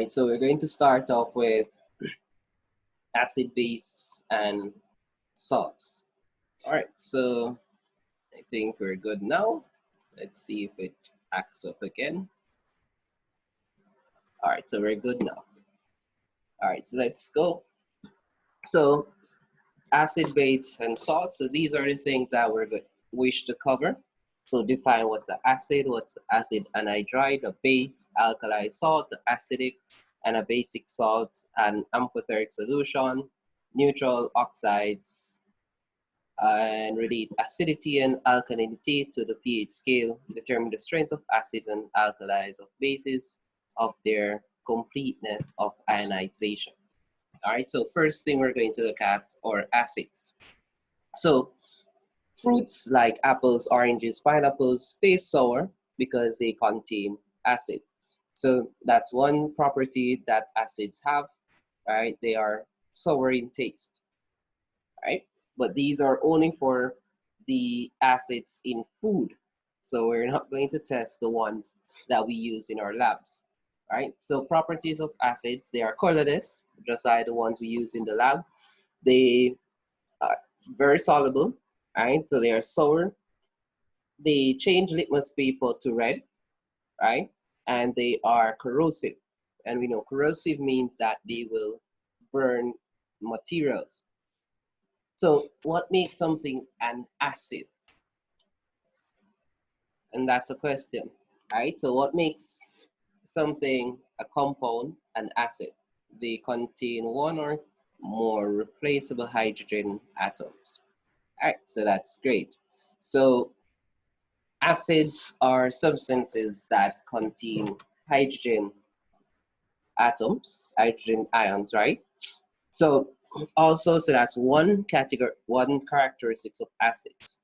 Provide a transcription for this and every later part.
right, so we're going to start off with acid, base, and salts. All right, so I think we're good now. Let's see if it acts up again. All right, so we're good now. All right, so let's go. So acid, base, and salt. So these are the things that we're good wish to cover. So define what's an acid, what's acid anhydride, a base, alkali salt, the acidic, and a basic salt, and amphoteric solution, neutral oxides, and relate acidity and alkalinity to the pH scale, determine the strength of acids and alkalis of bases of their completeness of ionization. All right, so first thing we're going to look at are acids. So fruits like apples, oranges, pineapples stay sour because they contain acid. So that's one property that acids have, right? They are sour in taste, right? But these are only for the acids in food. So we're not going to test the ones that we use in our labs, right? So properties of acids, they are colorless, just like the ones we use in the lab. They are very soluble, right? So they are sour. They change litmus paper to red, right? And they are corrosive. And we know corrosive means that they will burn materials. So what makes something an acid? And that's a question, right? So what makes something a compound an acid? They contain one or more replaceable hydrogen atoms. All right, so that's great. So acids are substances that contain hydrogen atoms, hydrogen ions, right? So also, so that's one category, one characteristics of acids,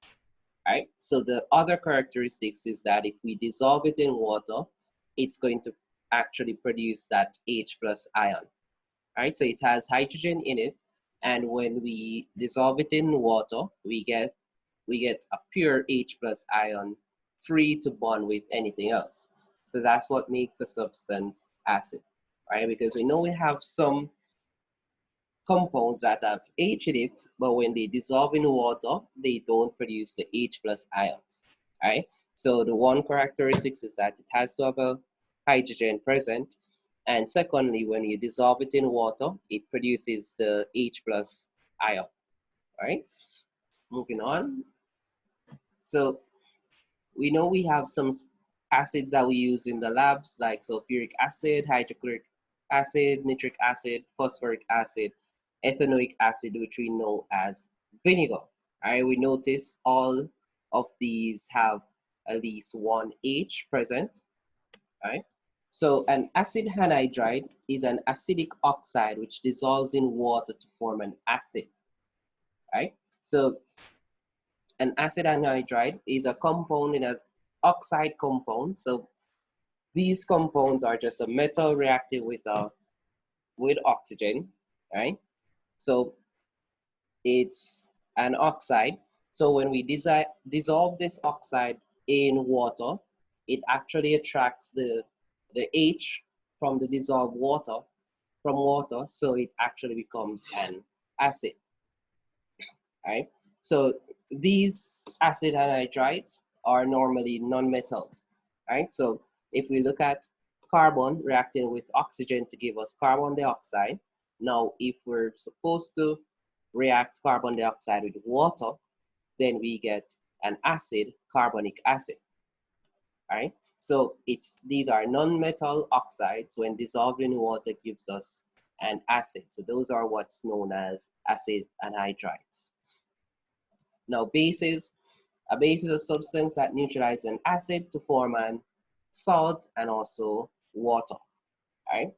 right? So the other characteristics is that if we dissolve it in water, it's going to actually produce that H plus ion, right? So it has hydrogen in it, and when we dissolve it in water, we get a pure H plus ion free to bond with anything else. So that's what makes a substance acid, right? Because we know we have some compounds that have H in it, but when they dissolve in water, they don't produce the H plus ions, right? So the one characteristic is that it has to have a hydrogen present. And secondly, when you dissolve it in water, it produces the H plus ion, right? Moving on. So we know we have some acids that we use in the labs, like sulfuric acid, hydrochloric acid, nitric acid, phosphoric acid, ethanoic acid, which we know as vinegar. All right, we notice all of these have at least one H present. All right. So an acid anhydride is an acidic oxide which dissolves in water to form an acid. Right. So an acid anhydride is a compound in an oxide compound. So these compounds are just a metal reacting with oxygen, right? So it's an oxide. So when we dissolve this oxide in water, it actually attracts the H from the dissolved water from water, so it actually becomes an acid, right? So these acid anhydrides are normally non-metals, right? So if we look at carbon reacting with oxygen to give us carbon dioxide, now if we're supposed to react carbon dioxide with water, then we get an acid, carbonic acid, right? So these are non-metal oxides. When dissolved in water, gives us an acid. So those are what's known as acid anhydrides. Now bases, a base is a substance that neutralizes an acid to form an salt and also water, right?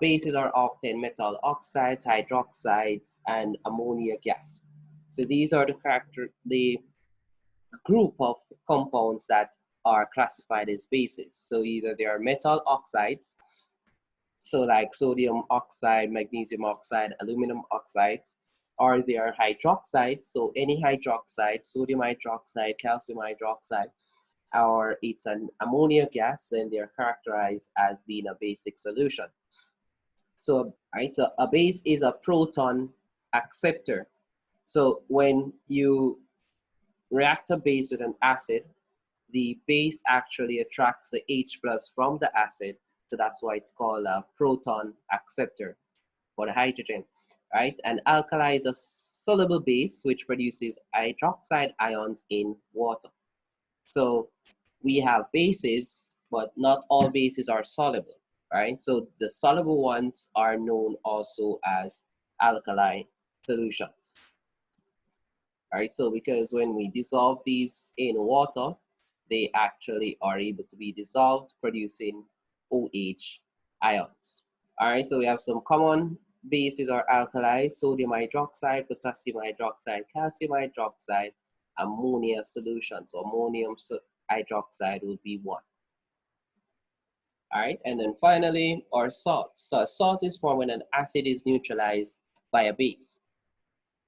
Bases are often metal oxides, hydroxides, and ammonia gas. So these are the group of compounds that are classified as bases. So either they are metal oxides, so like sodium oxide, magnesium oxide, aluminum oxides, or they are hydroxides, so any hydroxide, sodium hydroxide, calcium hydroxide, or it's an ammonia gas, then they're characterized as being a basic solution. So, right, so a base is a proton acceptor. So when you react a base with an acid, the base actually attracts the H plus from the acid. So that's why it's called a proton acceptor for the hydrogen, right? And alkali is a soluble base which produces hydroxide ions in water. So we have bases, but not all bases are soluble, right? So the soluble ones are known also as alkali solutions. All right, so because when we dissolve these in water, they actually are able to be dissolved, producing OH ions. All right, so we have some common bases or alkalis: sodium hydroxide, potassium hydroxide, calcium hydroxide, ammonia solution. So ammonium hydroxide would be one. All right, and then finally, our salts. So a salt is formed when an acid is neutralized by a base.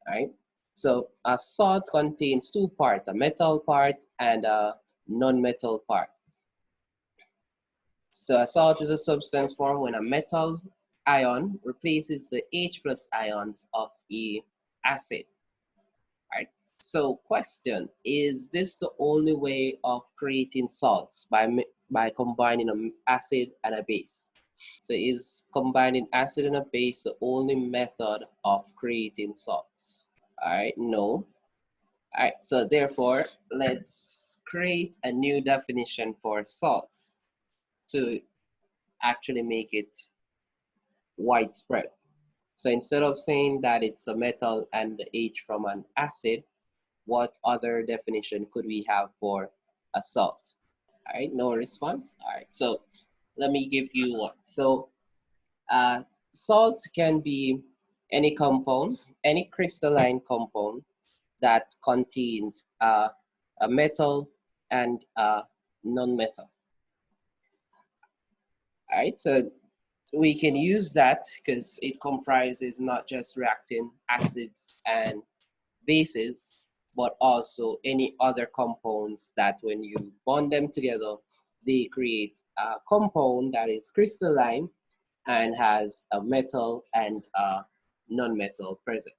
All right, so a salt contains two parts, a metal part and a non-metal part. So a salt is a substance formed when a metal ion replaces the H plus ions of a acid. Right? So question, is this the only way of creating salts by combining an acid and a base? So is combining acid and a base the only method of creating salts? All right, no. All right, so therefore, let's create a new definition for salts to actually make it widespread. So instead of saying that it's a metal and the H from an acid, what other definition could we have for a salt? All right, no response. All right, so let me give you one. So uh, salt can be any compound, any crystalline compound that contains a metal and a non-metal. All right, so we can use that because it comprises not just reacting acids and bases, but also any other compounds that when you bond them together, they create a compound that is crystalline and has a metal and a non-metal present.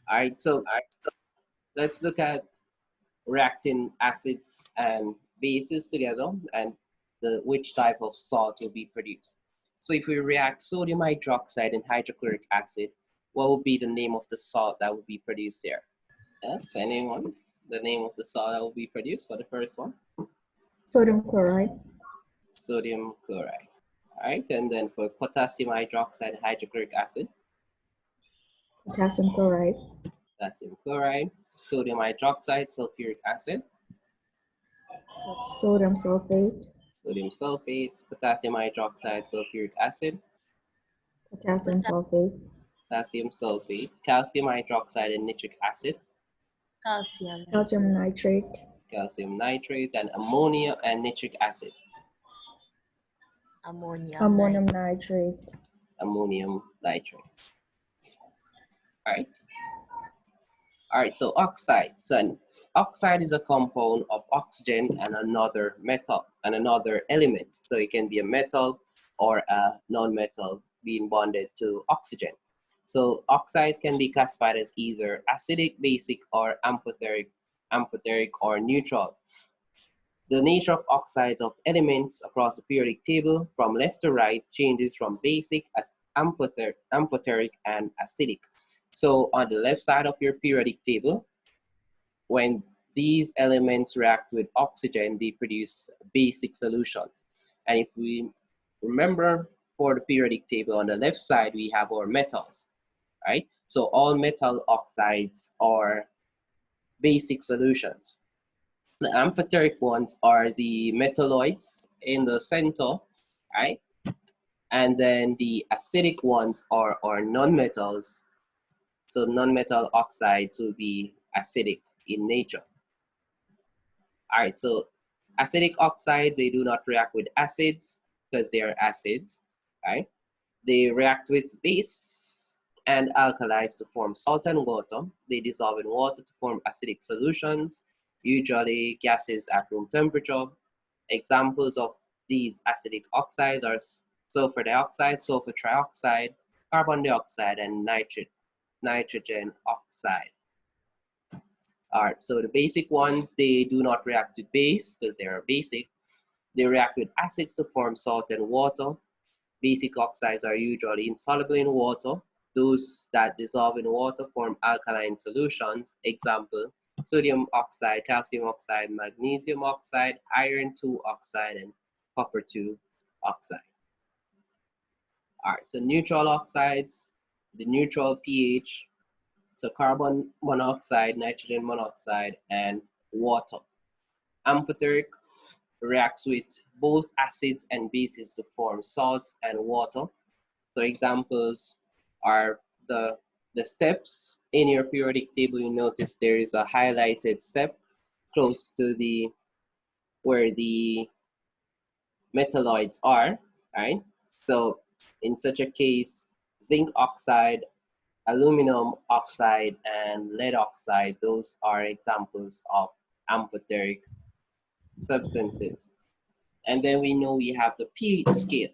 All right, so let's look at reacting acids and bases together and which type of salt will be produced. So if we react sodium hydroxide and hydrochloric acid, what would be the name of the salt that would be produced here? Yes, anyone? The name of the salt that will be produced for the first one? Sodium chloride. Sodium chloride. All right, and then for potassium hydroxide, hydrochloric acid, Potassium chloride. potassium chloride, sodium hydroxide, sulfuric acid, Sodium sulfate. sodium sulfate, potassium hydroxide, sulfuric acid, Potassium sulfate. potassium sulfate, calcium hydroxide, and nitric acid, Calcium nitrate. calcium nitrate, and ammonia and nitric acid, Ammonium nitrate. ammonium nitrate. All right. All right, so oxide. So an oxide is a compound of oxygen and another metal and another element. So it can be a metal or a non-metal being bonded to oxygen. So oxides can be classified as either acidic, basic, or amphoteric or neutral. The nature of oxides of elements across the periodic table from left to right changes from basic as amphoteric and acidic. So on the left side of your periodic table, when these elements react with oxygen, they produce basic solutions. And if we remember for the periodic table on the left side, we have our metals, right? So all metal oxides are basic solutions. The amphoteric ones are the metalloids in the center, right? And then the acidic ones are non-metals. So non-metal oxides will be acidic in nature. All right, so acidic oxides, they do not react with acids because they are acids, right? They react with base and alkalis to form salt and water. They dissolve in water to form acidic solutions, usually gases at room temperature. Examples of these acidic oxides are sulfur dioxide, sulfur trioxide, carbon dioxide, and nitrogen oxide. All right, so the basic ones, they do not react with base because they are basic. They react with acids to form salt and water. Basic oxides are usually insoluble in water. Those that dissolve in water form alkaline solutions. Example, sodium oxide, calcium oxide, magnesium oxide, iron 2 oxide, and copper 2 oxide. All right, so neutral oxides, the neutral pH, so carbon monoxide, nitrogen monoxide, and water. Amphoteric reacts with both acids and bases to form salts and water. So examples are the steps in your periodic table. You notice there is a highlighted step close to where the metalloids are, right? So in such a case, zinc oxide, aluminum oxide, and lead oxide, those are examples of amphoteric substances. And then we know we have the pH scale.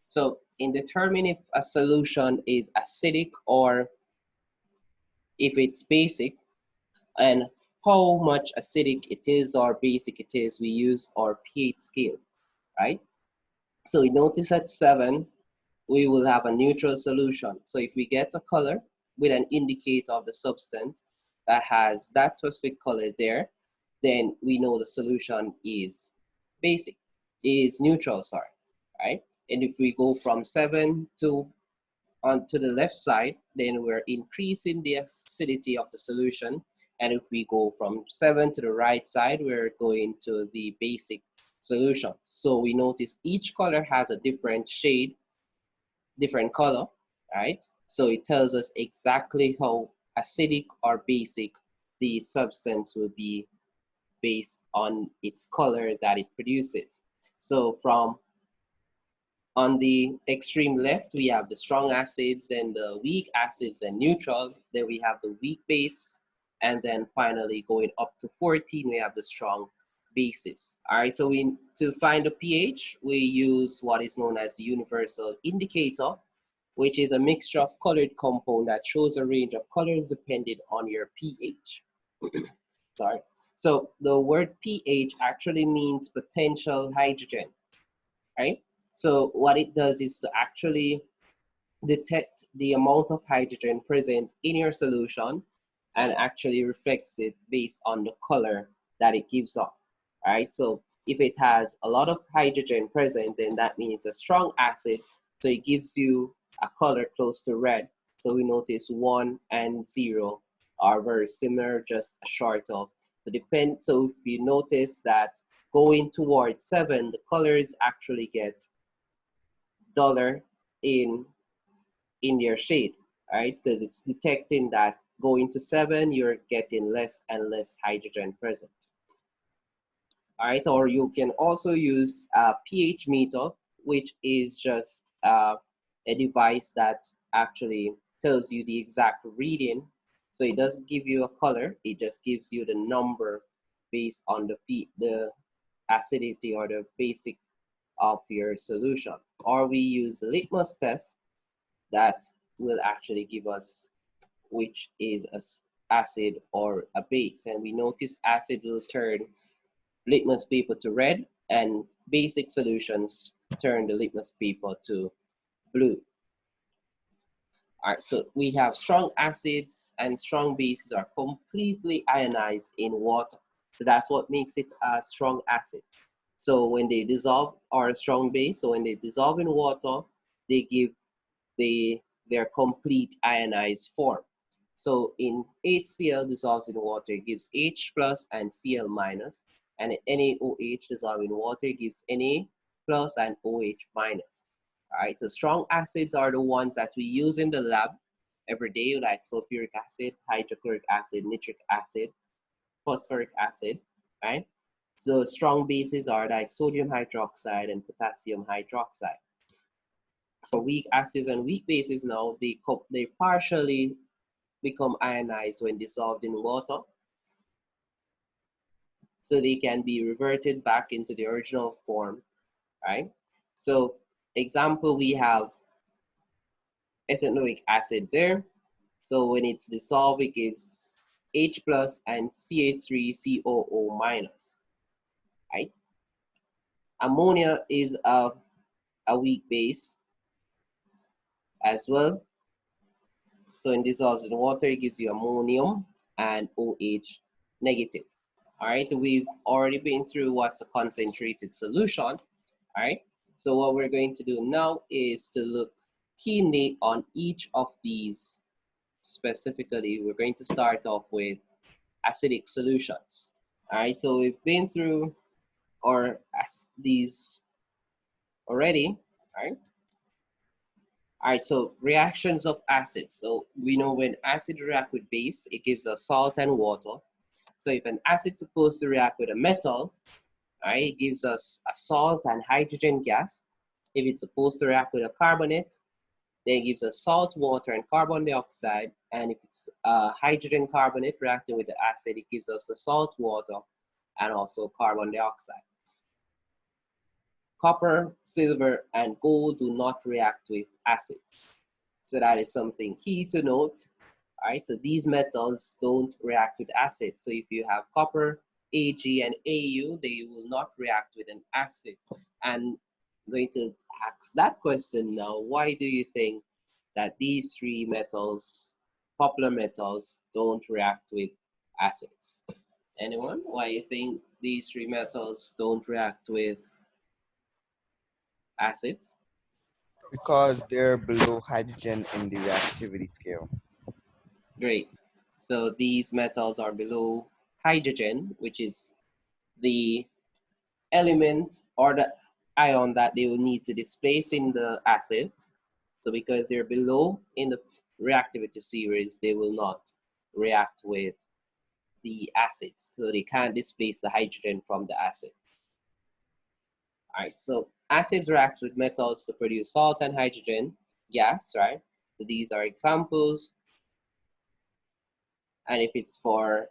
So in determining if a solution is acidic or if it's basic, and how much acidic it is or basic it is, we use our pH scale, right? So we notice at 7, we will have a neutral solution. So if we get a color with an indicator of the substance that has that specific color there, then we know the solution is basic, is neutral, sorry, right? And if we go from 7 to onto the left side, then we're increasing the acidity of the solution. And if we go from 7 to the right side, we're going to the basic solution. So we notice each color has a different shade, different color, right? So it tells us exactly how acidic or basic the substance will be based on its color that it produces. So from on the extreme left, we have the strong acids, then the weak acids and neutral. Then we have the weak base. And then finally going up to 14, we have the strong bases. All right, so to find the pH, we use what is known as the universal indicator, which is a mixture of colored compound that shows a range of colors depending on your pH. Sorry. So the word pH actually means potential hydrogen, right? So what it does is to actually detect the amount of hydrogen present in your solution and actually reflects it based on the color that it gives off, right? So if it has a lot of hydrogen present, then that means a strong acid. So it gives you a color close to red. So we notice 1 and 0 are very similar, just a short of. So if you notice that going towards 7, the colors actually get duller in their shade, right? Because it's detecting that going to 7, you're getting less and less hydrogen present. All right, or you can also use a pH meter, which is just a device that actually tells you the exact reading. So it doesn't give you a color, it just gives you the number based on the acidity or the basic of your solution. Or we use the litmus test that will actually give us which is a acid or a base. And we notice acid will turn litmus paper to red and basic solutions turn the litmus paper to blue. All right, so we have strong acids and strong bases are completely ionized in water. So that's what makes it a strong acid. So when they dissolve, or a strong base, so when they dissolve in water, they give their complete ionized form. So in HCl dissolves in water, it gives H plus and Cl minus, and NaOH dissolved in water gives Na plus and OH minus. All right, so strong acids are the ones that we use in the lab every day, like sulfuric acid, hydrochloric acid, nitric acid, phosphoric acid, right? So strong bases are like sodium hydroxide and potassium hydroxide. So weak acids and weak bases now, they partially become ionized when dissolved in water. So they can be reverted back into the original form, right? So example, we have ethanoic acid there. So when it's dissolved, it gives H plus and Ca3COO minus, right? Ammonia is a weak base as well. So when dissolves in water, it gives you ammonium and OH negative. All right, we've already been through what's a concentrated solution. All right, so what we're going to do now is to look keenly on each of these. Specifically, we're going to start off with acidic solutions. All right, so we've been through these already. All right. All right, so reactions of acids. So we know when acid react with base, it gives us salt and water. So if an acid is supposed to react with a metal, all right, it gives us a salt and hydrogen gas. If it's supposed to react with a carbonate, then it gives us salt, water, and carbon dioxide. And if it's a hydrogen carbonate reacting with the acid, it gives us the salt, water, and also carbon dioxide. Copper, silver, and gold do not react with acids. So that is something key to note. All right, so these metals don't react with acids. So if you have copper, Ag, and Au, they will not react with an acid. And I'm going to ask that question now. Why do you think that these three metals, popular metals, don't react with acids? Anyone? Why you think these three metals don't react with acids? Because they're below hydrogen in the reactivity scale. Great. So these metals are below hydrogen, which is the element or the ion that they will need to displace in the acid. So because they're below in the reactivity series, they will not react with the acids. So they can't displace the hydrogen from the acid. All right, so acids react with metals to produce salt and hydrogen gas, right? So these are examples. And if it's for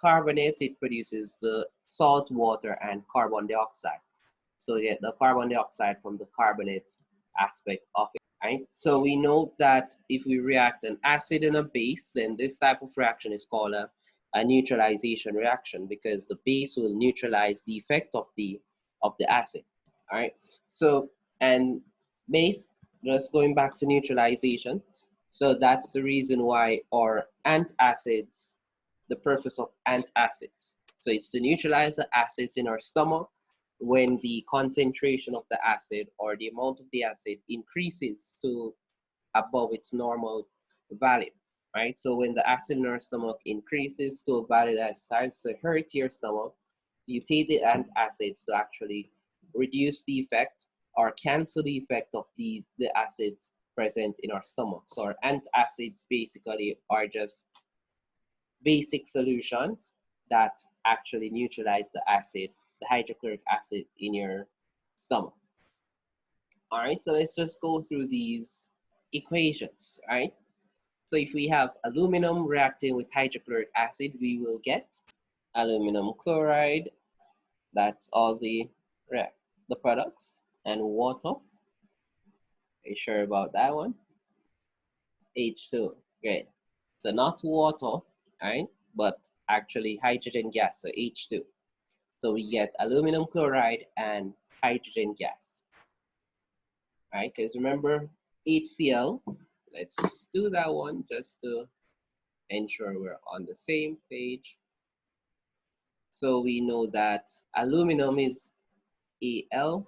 carbonate, it produces the salt, water, and carbon dioxide. So you get the carbon dioxide from the carbonate aspect of it, right? So we know that if we react an acid and a base, then this type of reaction is called a neutralization reaction because the base will neutralize the effect of the acid, all right? So, and base, just going back to neutralization, so that's the reason why our antacids, the purpose of antacids. So it's to neutralize the acids in our stomach when the concentration of the acid or the amount of the acid increases to above its normal value, right? So when the acid in our stomach increases to a value that starts to hurt your stomach, you take the antacids to actually reduce the effect or cancel the effect of the acids present in our stomach. So our antacids basically are just basic solutions that actually neutralize the acid, the hydrochloric acid in your stomach. All right, so let's just go through these equations, all right? So if we have aluminum reacting with hydrochloric acid, we will get aluminum chloride, that's all the products, and water. Are you sure about that one? H2, great. So not water, right? But actually hydrogen gas, so H2. So we get aluminum chloride and hydrogen gas. All right, because remember HCl, let's do that one just to ensure we're on the same page. So we know that aluminum is Al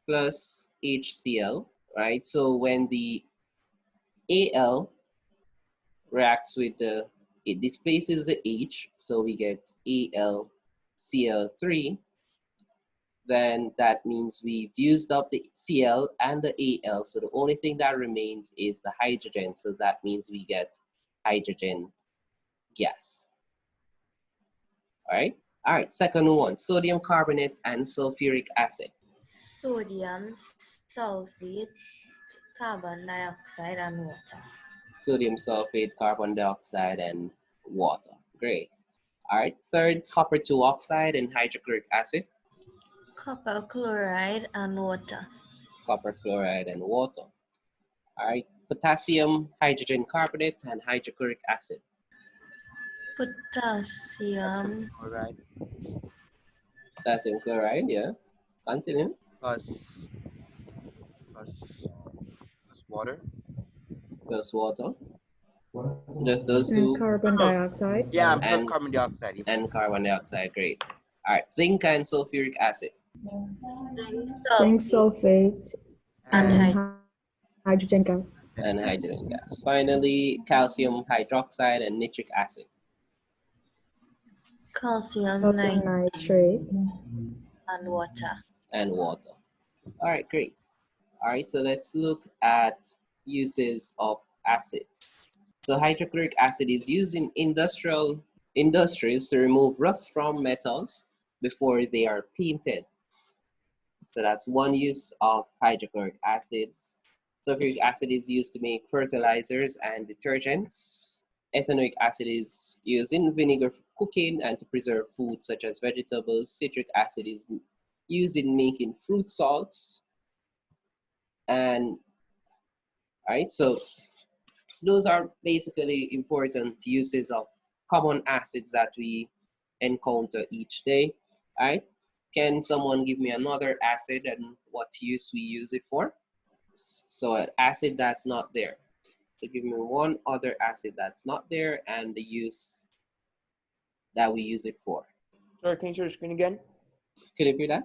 plus HCl, right? So when the Al reacts with it displaces the H, so we get AlCl3, then that means we've used up the Cl and the Al, so the only thing that remains is the hydrogen, so that means we get hydrogen gas. All right, second one, sodium carbonate and sulfuric acid. Sodium, sulfate, carbon dioxide, and water. Sodium sulfate, carbon dioxide, and water. Great. All right, third, copper 2 oxide and hydrochloric acid. Copper chloride and water. copper chloride, and water. All right, potassium, hydrogen carbonate, and hydrochloric acid. Potassium. All right. Potassium chloride, yeah. Continue. Plus plus plus water. Plus water. Just those two. And carbon Oh, dioxide. yeah, plus And carbon dioxide. and carbon dioxide. Great. All right, zinc and sulfuric acid. Zinc sulfate And and hydrogen gas. And hydrogen gas. Finally, calcium hydroxide and nitric acid. calcium, Calcium nitrate. and water. And water. All right, great. All right, so let's look at uses of acids. So hydrochloric acid is used in industries to remove rust from metals before they are painted. So that's one use of hydrochloric acids. Sulfuric acid is used to make fertilizers and detergents. Ethanoic acid is used in vinegar for cooking and to preserve food such as vegetables. Citric acid is used in making fruit salts. And all right, so those are basically important uses of common acids that we encounter each day. All right, can someone give me another acid and what use we use it for? So an acid that's not there. So give me one other acid that's not there and the use that we use it for. Sorry, can you share the screen again? Could it be that?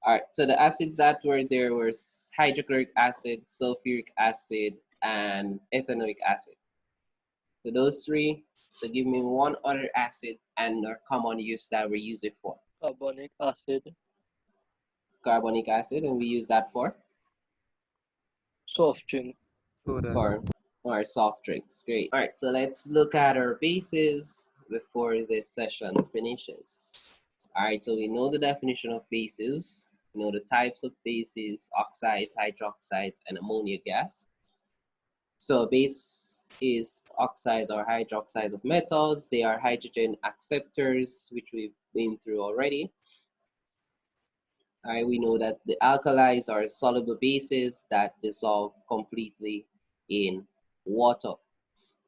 All right, so the acids that were there were hydrochloric acid, sulfuric acid, and ethanoic acid. So those three. So give me one other acid and our common use that we use it for. Carbonic acid, Carbonic acid, and we use that for soft drink, Sodas. or soft drinks. Great. All right, so let's look at our bases before this session finishes. All right, so we know the definition of bases. We know the types of bases: oxides, hydroxides, and ammonia gas. So a base is oxides or hydroxides of metals. They are hydrogen acceptors, which we've been through already. All right, we know that the alkalis are soluble bases that dissolve completely in water.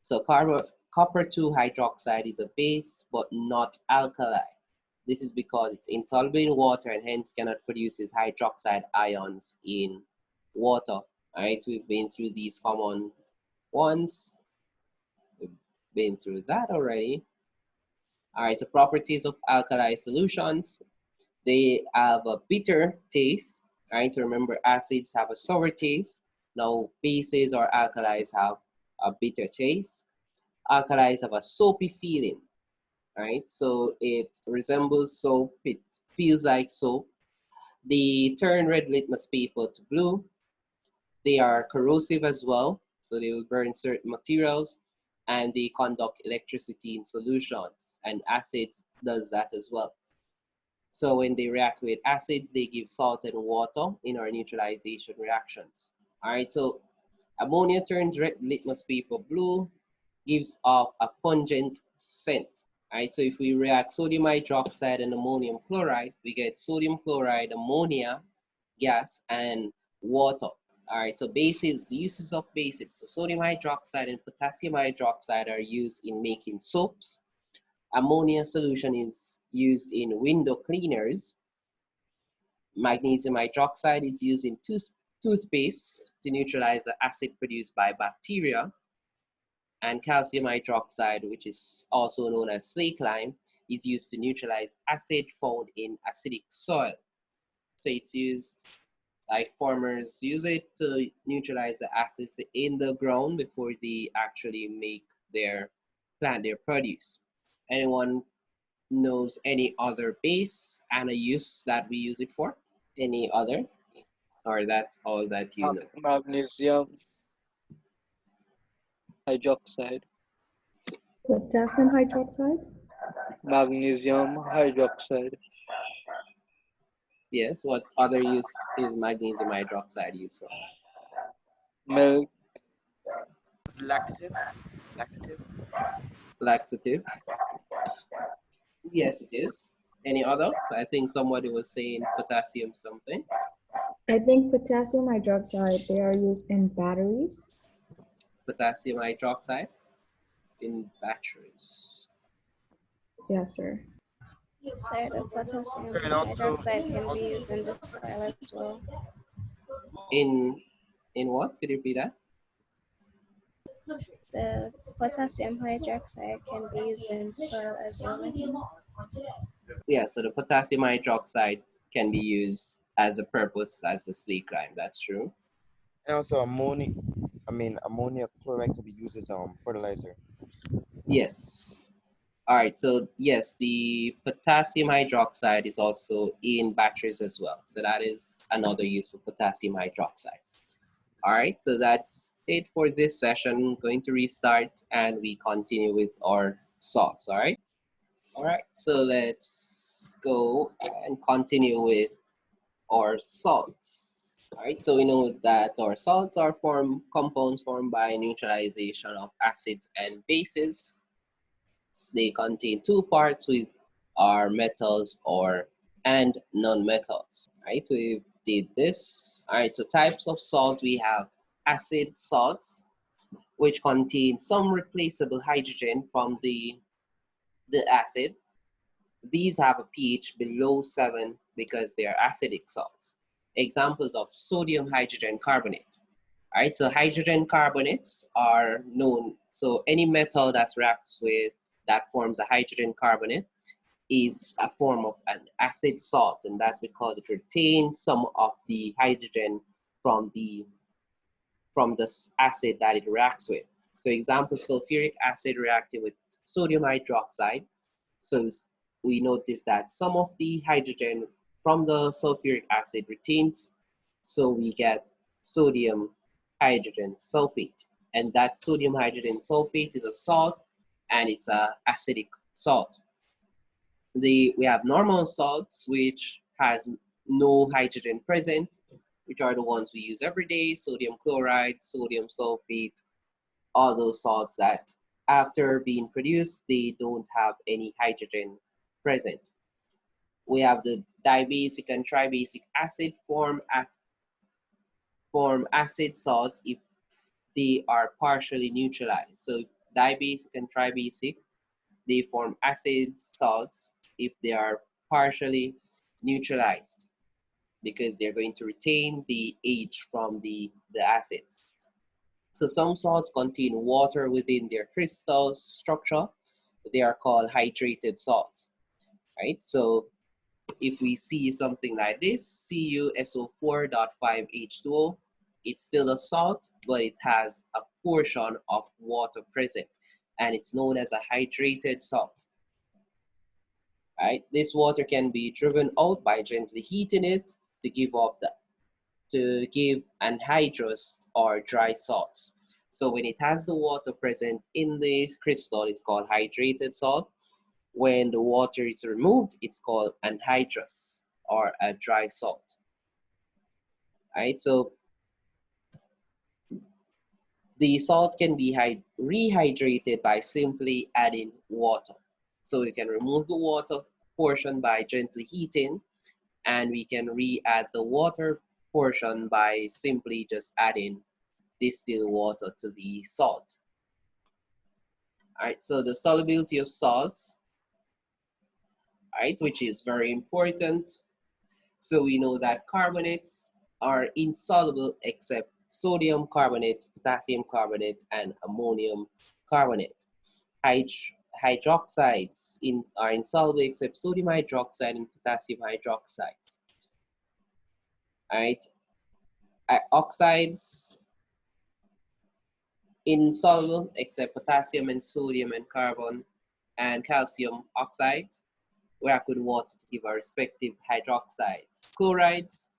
So copper 2 hydroxide is a base, but not alkali. This is because it's insoluble in water and hence cannot produce its hydroxide ions in water. All right, we've been through these common ones. We've been through that already. All right, so properties of alkali solutions. They have a bitter taste. All right, so remember acids have a sour taste. Now bases or alkalis have a bitter taste. Alkalis have a soapy feeling. Right, so it resembles soap, it feels like soap. They turn red litmus paper to blue. They are corrosive as well, so they will burn certain materials, and they conduct electricity in solutions, and acids does that as well. So when they react with acids, they give salt and water in our neutralization reactions. All right, so ammonia turns red litmus paper blue, gives off a pungent scent. All right, so if we react sodium hydroxide and ammonium chloride, we get sodium chloride, ammonia gas, and water. All right, so bases, uses of bases. So sodium hydroxide and potassium hydroxide are used in making soaps. Ammonia solution is used in window cleaners. Magnesium hydroxide is used in toothpaste to neutralize the acid produced by bacteria. And calcium hydroxide, which is also known as slake lime, is used to neutralize acid found in acidic soil. So it's used, like farmers use it to neutralize the acids in the ground before they actually make their produce. Anyone knows any other base and a use that we use it for? Any other? Or that's all that you know? magnesium hydroxide, Potassium hydroxide. magnesium hydroxide, Yes, what other use is magnesium hydroxide used for? milk, Lactative. Laxative. Laxative. Yes, it is. Any other? I think somebody was saying potassium something. I think potassium hydroxide, they are used in batteries. Potassium hydroxide in batteries. Yes, sir. Sir, the potassium And also, hydroxide can be used in the soil as well. In what? Could you repeat that? The potassium hydroxide can be used in soil as well. I think. Yeah, so the potassium hydroxide can be used as a purpose as the sleek lime. That's true. and also ammonia chloride could be used as fertilizer. Yes. All right, so yes, the potassium hydroxide is also in batteries as well. So that is another use for potassium hydroxide. All right, so that's it for this session. I'm going to restart and we continue with our salts. All right. All right, so let's go and continue with our salts. All right, so we know that our salts are compounds formed by neutralization of acids and bases. They contain two parts with our metals and non-metals. Right, we did this. All right, so types of salt, we have acid salts, which contain some replaceable hydrogen from the acid. These have a pH below 7 because they are acidic salts. Examples of sodium hydrogen carbonate. All right, so hydrogen carbonates are known. So any metal that reacts with that forms a hydrogen carbonate is a form of an acid salt, and that's because it retains some of the hydrogen from the acid that it reacts with. So example, sulfuric acid reacting with sodium hydroxide. So we notice that some of the hydrogen from the sulfuric acid retains, so we get sodium hydrogen sulfate. And that sodium hydrogen sulfate is a salt, and it's a acidic salt. We have normal salts, which has no hydrogen present, which are the ones we use every day: sodium chloride, sodium sulfate, all those salts that after being produced, they don't have any hydrogen present. We have the dibasic and tribasic acid form acid salts if they are partially neutralized. So dibasic and tribasic, they form acid salts if they are partially neutralized because they're going to retain the H from the acids. So some salts contain water within their crystal structure. They are called hydrated salts, right? So if we see something like this, CuSO4.5H2O, it's still a salt, but it has a portion of water present, and it's known as a hydrated salt. Right? This water can be driven out by gently heating it to give anhydrous or dry salts. So when it has the water present in the crystal, it's called hydrated salt. When the water is removed, it's called anhydrous or a dry salt. Right? So the salt can be rehydrated by simply adding water. So we can remove the water portion by gently heating, and we can re-add the water portion by simply just adding distilled water to the salt. All right, so the solubility of salts, all right, which is very important. So we know that carbonates are insoluble except sodium carbonate, potassium carbonate, and ammonium carbonate. Hydroxides are insoluble except sodium hydroxide and potassium hydroxides. All right, oxides insoluble except potassium and sodium and carbon and calcium oxides react with water to give our respective hydroxides. Chlorides,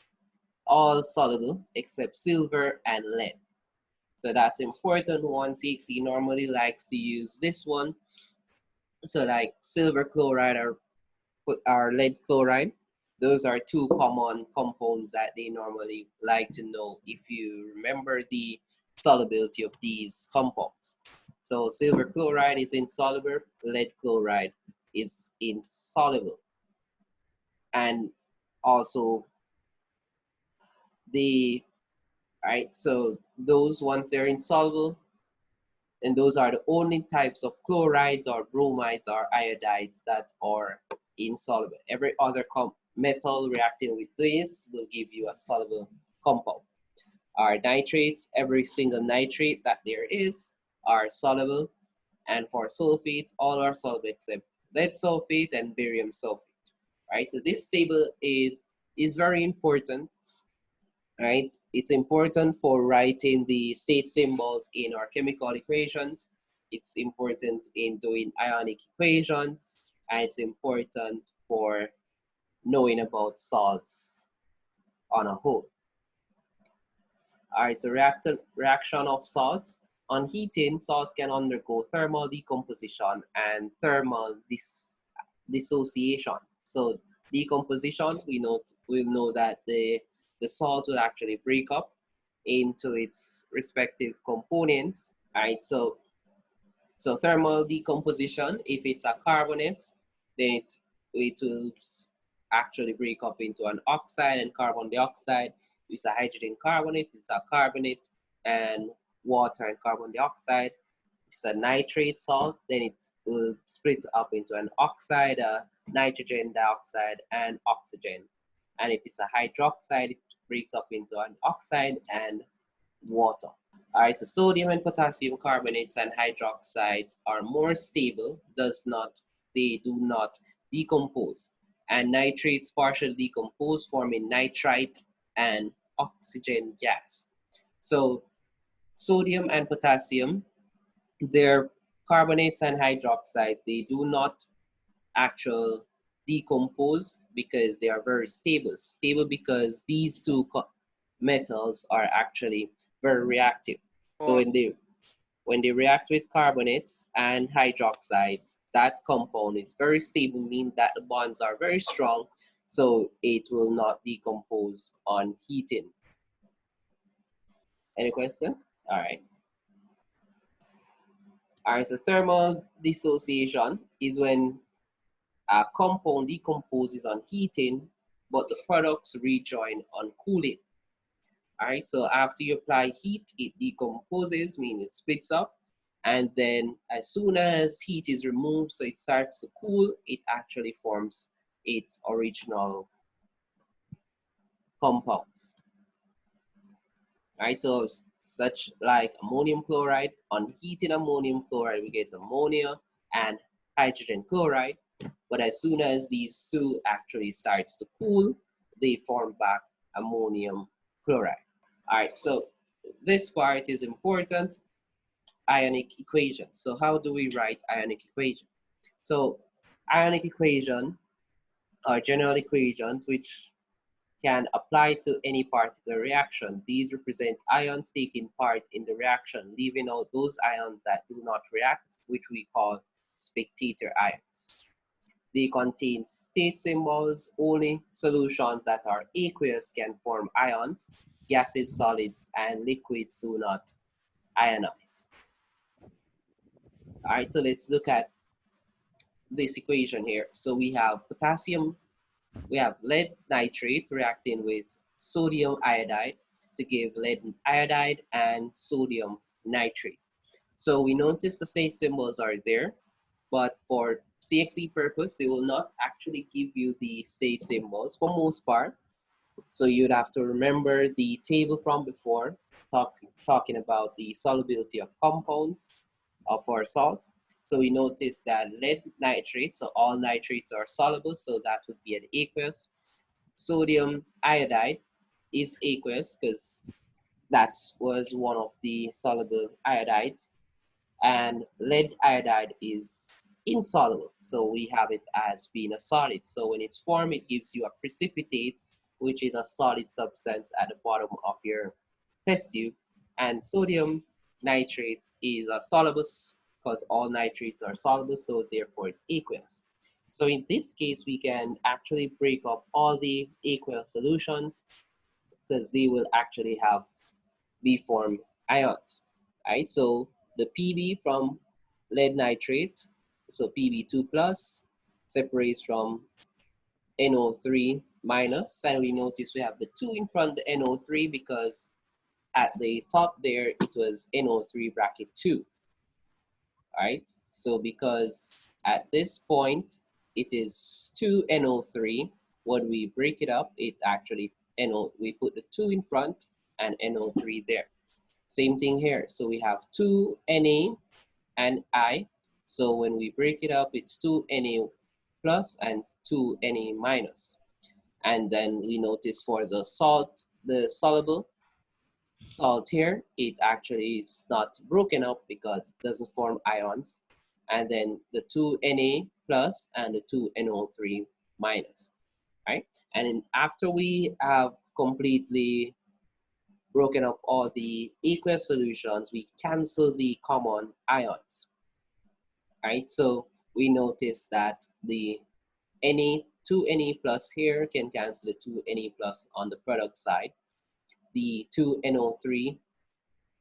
all soluble except silver and lead. So that's important. 160 normally likes to use this one. So like silver chloride or lead chloride, those are two common compounds that they normally like to know if you remember the solubility of these compounds. So silver chloride is insoluble, lead chloride is insoluble. And also the, right, so those ones they're insoluble, and those are the only types of chlorides or bromides or iodides that are insoluble. Every other metal reacting with this will give you a soluble compound. Our nitrates, every single nitrate that there is are soluble, and for sulfates, all are soluble except lead sulfate and barium sulfate. Right, so this table is very important. Right, it's important for writing the state symbols in our chemical equations. It's important in doing ionic equations, and it's important for knowing about salts on a whole. All right, so reaction of salts. On heating, salts can undergo thermal decomposition and thermal dissociation. So decomposition, we'll know that the salt will actually break up into its respective components. All right, so thermal decomposition, if it's a carbonate, then it will actually break up into an oxide and carbon dioxide. If it's a hydrogen carbonate, it's a carbonate and water and carbon dioxide. If it's a nitrate salt, then it will split up into an oxide, nitrogen dioxide, and oxygen. And if it's a hydroxide, it breaks up into an oxide and water. All right, so sodium and potassium carbonates and hydroxides are more stable, they do not decompose. And nitrates partially decompose, forming nitrite and oxygen gas. So sodium and potassium, they're carbonates and hydroxides, they do not actually decompose because they are very stable. Stable because these two metals are actually very reactive. So when they react with carbonates and hydroxides, that compound is very stable, meaning that the bonds are very strong, so it will not decompose on heating. Any question? All right. All right, so thermal dissociation is when a compound decomposes on heating, but the products rejoin on cooling. All right, so after you apply heat, it decomposes, meaning it splits up. And then as soon as heat is removed, so it starts to cool, it actually forms its original compounds. All right, so such like ammonium chloride, on heating ammonium chloride, we get ammonia and hydrogen chloride. But as soon as these two actually starts to cool, they form back ammonium chloride. All right, so this part is important, ionic equation. So how do we write ionic equation? So ionic equation are general equations which can apply to any particular reaction. These represent ions taking part in the reaction, leaving out those ions that do not react, which we call spectator ions. They contain state symbols. Only solutions that are aqueous can form ions. Gases, solids, and liquids do not ionize. All right, so let's look at this equation here. So we have potassium, we have lead nitrate reacting with sodium iodide to give lead iodide and sodium nitrate. So we notice the state symbols are there, but for CXC purpose, they will not actually give you the state symbols for most part. So you'd have to remember the table from before, talking about the solubility of compounds of our salts. So we notice that lead nitrate, so all nitrates are soluble, so that would be an aqueous. Sodium iodide is aqueous because that was one of the soluble iodides, and lead iodide is insoluble, so we have it as being a solid. So when it's formed, it gives you a precipitate, which is a solid substance at the bottom of your test tube. And sodium nitrate is a soluble because all nitrates are soluble, so therefore it's aqueous. So in this case, we can actually break up all the aqueous solutions because they will actually have B-form ions, right? So the Pb from lead nitrate, so Pb2 plus separates from NO3 minus, and we notice we have the 2 in front of the NO3 because at the top there it was NO3 bracket 2. All right, so because at this point it is 2 NO3, when we break it up, it actually we put the 2 in front and NO3 there. Same thing here. So we have 2 Na and I. So when we break it up, it's 2 Na plus and 2 Na minus. And then we notice for the salt, the soluble salt here, it actually is not broken up because it doesn't form ions. And then the 2 Na plus and the 2 NO3 minus, right? And then after we have completely broken up all the aqueous solutions, we cancel the common ions, right? So we notice that the Na, 2 Na plus here can cancel the 2 Na plus on the product side. The 2 NO3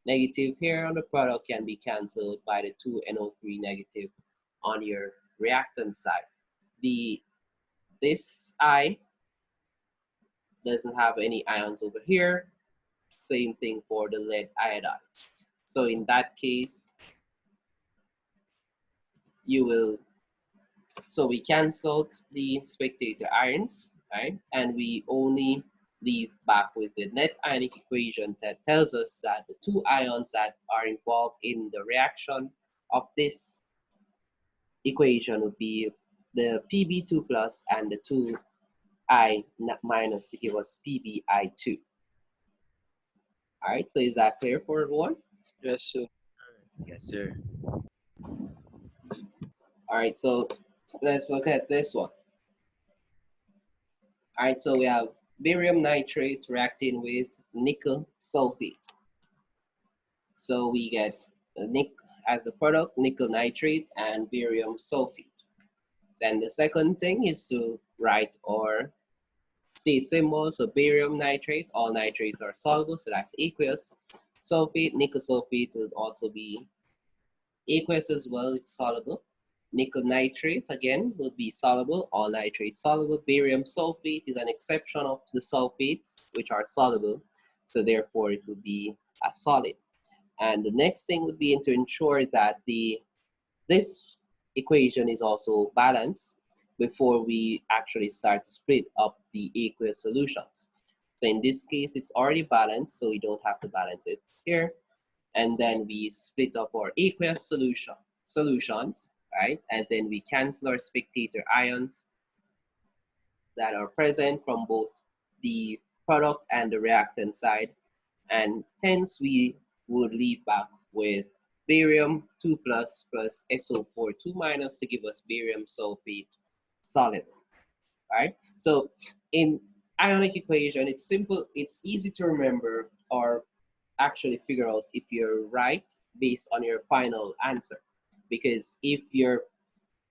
negative here on the product can be cancelled by the 2 NO3 negative on your reactant side. This I doesn't have any ions over here. Same thing for the lead iodide. So in that case, so we canceled the spectator ions, right? And we only leave back with the net ionic equation that tells us that the 2 ions that are involved in the reaction of this equation would be the Pb2 plus and the 2I minus to give us Pbi2. All right, so is that clear for everyone? Yes, sir. Yes, sir. All right, so let's look at this one. All right, so we have barium nitrate reacting with nickel sulfate. So we get as a product, nickel nitrate and barium sulfate. Then the second thing is to write our state symbol. So barium nitrate, all nitrates are soluble, so that's aqueous. Sulfate, nickel sulfate will also be aqueous as well, it's soluble. Nickel nitrate, again, will be soluble, all nitrates soluble. Barium sulfate is an exception of the sulfates, which are soluble, so therefore it would be a solid. And the next thing would be to ensure that this equation is also balanced before we actually start to split up the aqueous solutions. So in this case, it's already balanced, so we don't have to balance it here. And then we split up our aqueous solutions, right? And then we cancel our spectator ions that are present from both the product and the reactant side. And hence we would leave back with barium 2 plus plus SO4 2 minus to give us barium sulfate solid, right? So in ionic equation, it's simple, it's easy to remember or actually figure out if you're right based on your final answer. Because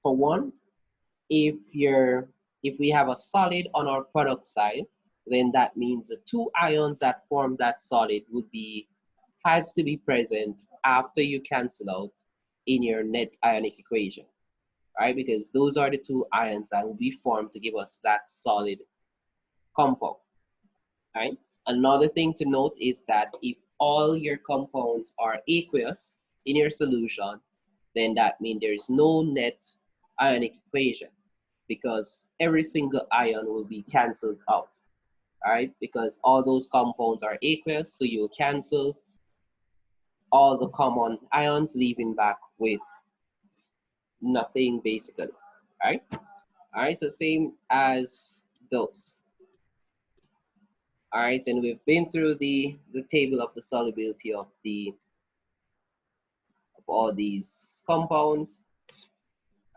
for one, if we have a solid on our product side, then that means the 2 ions that form that solid has to be present after you cancel out in your net ionic equation, right? Because those are the 2 ions that will be formed to give us that solid compound, right? Another thing to note is that if all your compounds are aqueous in your solution, then that means there is no net ionic equation because every single ion will be canceled out, all right? Because all those compounds are aqueous, so you will cancel all the common ions, leaving back with nothing basically, right? All right, so same as those. All right, and we've been through the table of the solubility of all these compounds,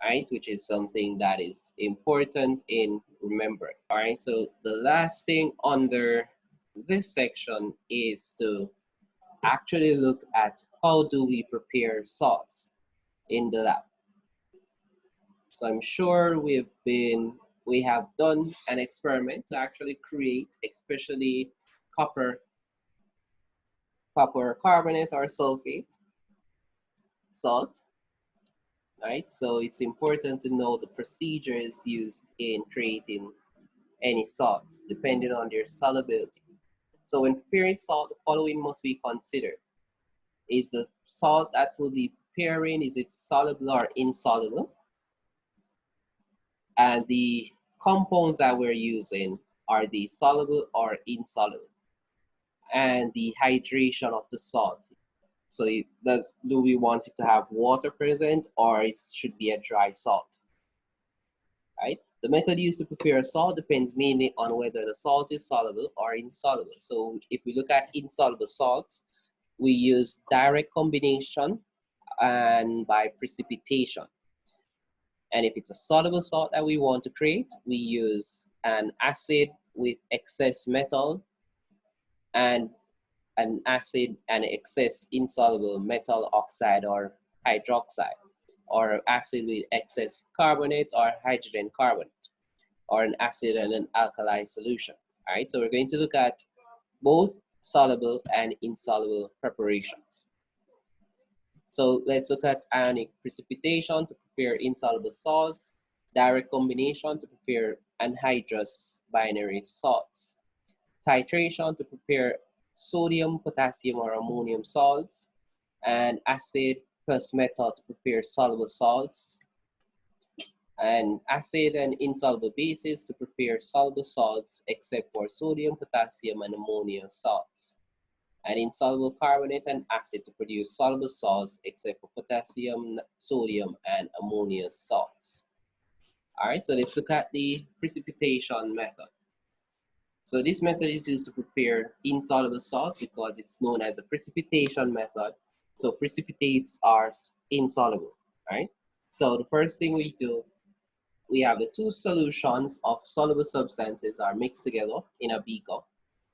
right? Which is something that is important in remembering. All right, so the last thing under this section is to actually look at how do we prepare salts in the lab. So I'm sure we have done an experiment to actually create, especially copper carbonate or sulfate salt, right? So it's important to know the procedures used in creating any salts, depending on their solubility. So when preparing salt, the following must be considered. Is the salt that will be preparing, is it soluble or insoluble? And the compounds that we're using, are they soluble or insoluble? And the hydration of the salt. So do we want it to have water present, or it should be a dry salt? Right? The method used to prepare salt depends mainly on whether the salt is soluble or insoluble. So if we look at insoluble salts, we use direct combination and by precipitation. And if it's a soluble salt that we want to create, we use an acid with excess metal and an acid and excess insoluble metal oxide or hydroxide, or acid with excess carbonate or hydrogen carbonate, or an acid and an alkali solution. All right, so we're going to look at both soluble and insoluble preparations. So let's look at ionic precipitation to prepare insoluble salts, direct combination to prepare anhydrous binary salts, titration to prepare sodium, potassium, or ammonium salts, and acid plus metal to prepare soluble salts, and acid and insoluble bases to prepare soluble salts except for sodium, potassium, and ammonia salts, and insoluble carbonate and acid to produce soluble salts except for potassium, sodium, and ammonia salts. All right, so let's look at the precipitation method. So this method is used to prepare insoluble salts because it's known as a precipitation method. So precipitates are insoluble, right? So the first thing we do, we have the two solutions of soluble substances are mixed together in a beaker.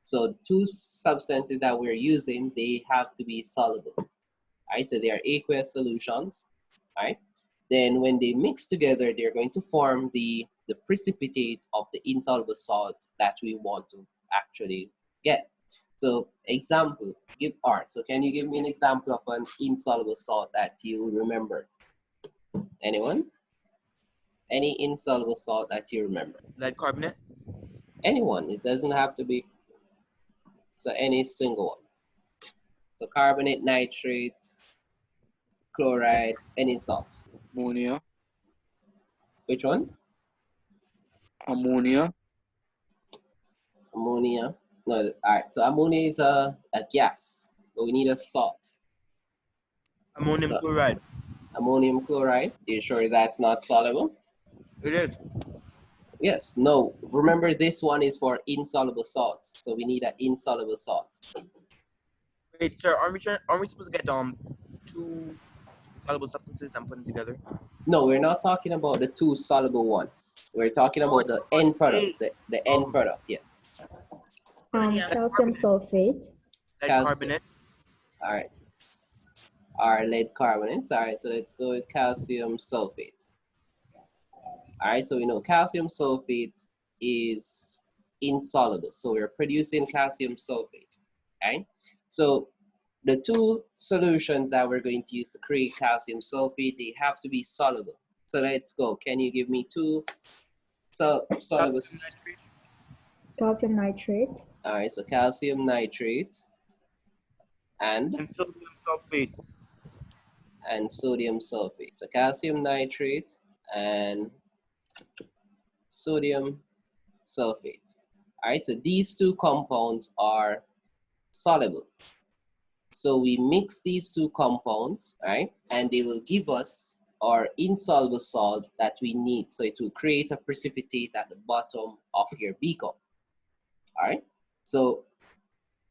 So the two substances that we're using, they have to be soluble, right? So they are aqueous solutions, right? Then when they mix together, they're going to form the precipitate of the insoluble salt that we want to actually get. So example, give art. So can you give me an example of an insoluble salt that you remember? Anyone? Any insoluble salt that you remember? Lead carbonate. Anyone, it doesn't have to be, so any single one. So carbonate, nitrate, chloride, any salt. Ammonia. Which one? Ammonia. Ammonia. No, all right. So ammonia is a gas, but we need a salt. Ammonium So, chloride. ammonium chloride. You sure that's not soluble? It is. Yes. No. Remember, this one is for insoluble salts, so we need an insoluble salt. Wait, sir, aren't we supposed to get two soluble substances and put them together? No, we're not talking about the two soluble ones. We're talking about the end product. The end product. Yes. Calcium sulfate. Lead Calcium. carbonate. All right. Our lead carbonate. All right. So let's go with calcium sulfate. All right. So we know calcium sulfate is insoluble. So we're producing calcium sulfate. Okay. So the two solutions that we're going to use to create calcium sulfate, they have to be soluble. So let's go. Can you give me two soluble? Calcium nitrate. All right, so calcium nitrate and sodium sulfate. And sodium sulfate. So calcium nitrate and sodium sulfate. All right, so these two compounds are soluble. So we mix these two compounds, right? And they will give us our insoluble salt that we need. So it will create a precipitate at the bottom of your beaker. All right. So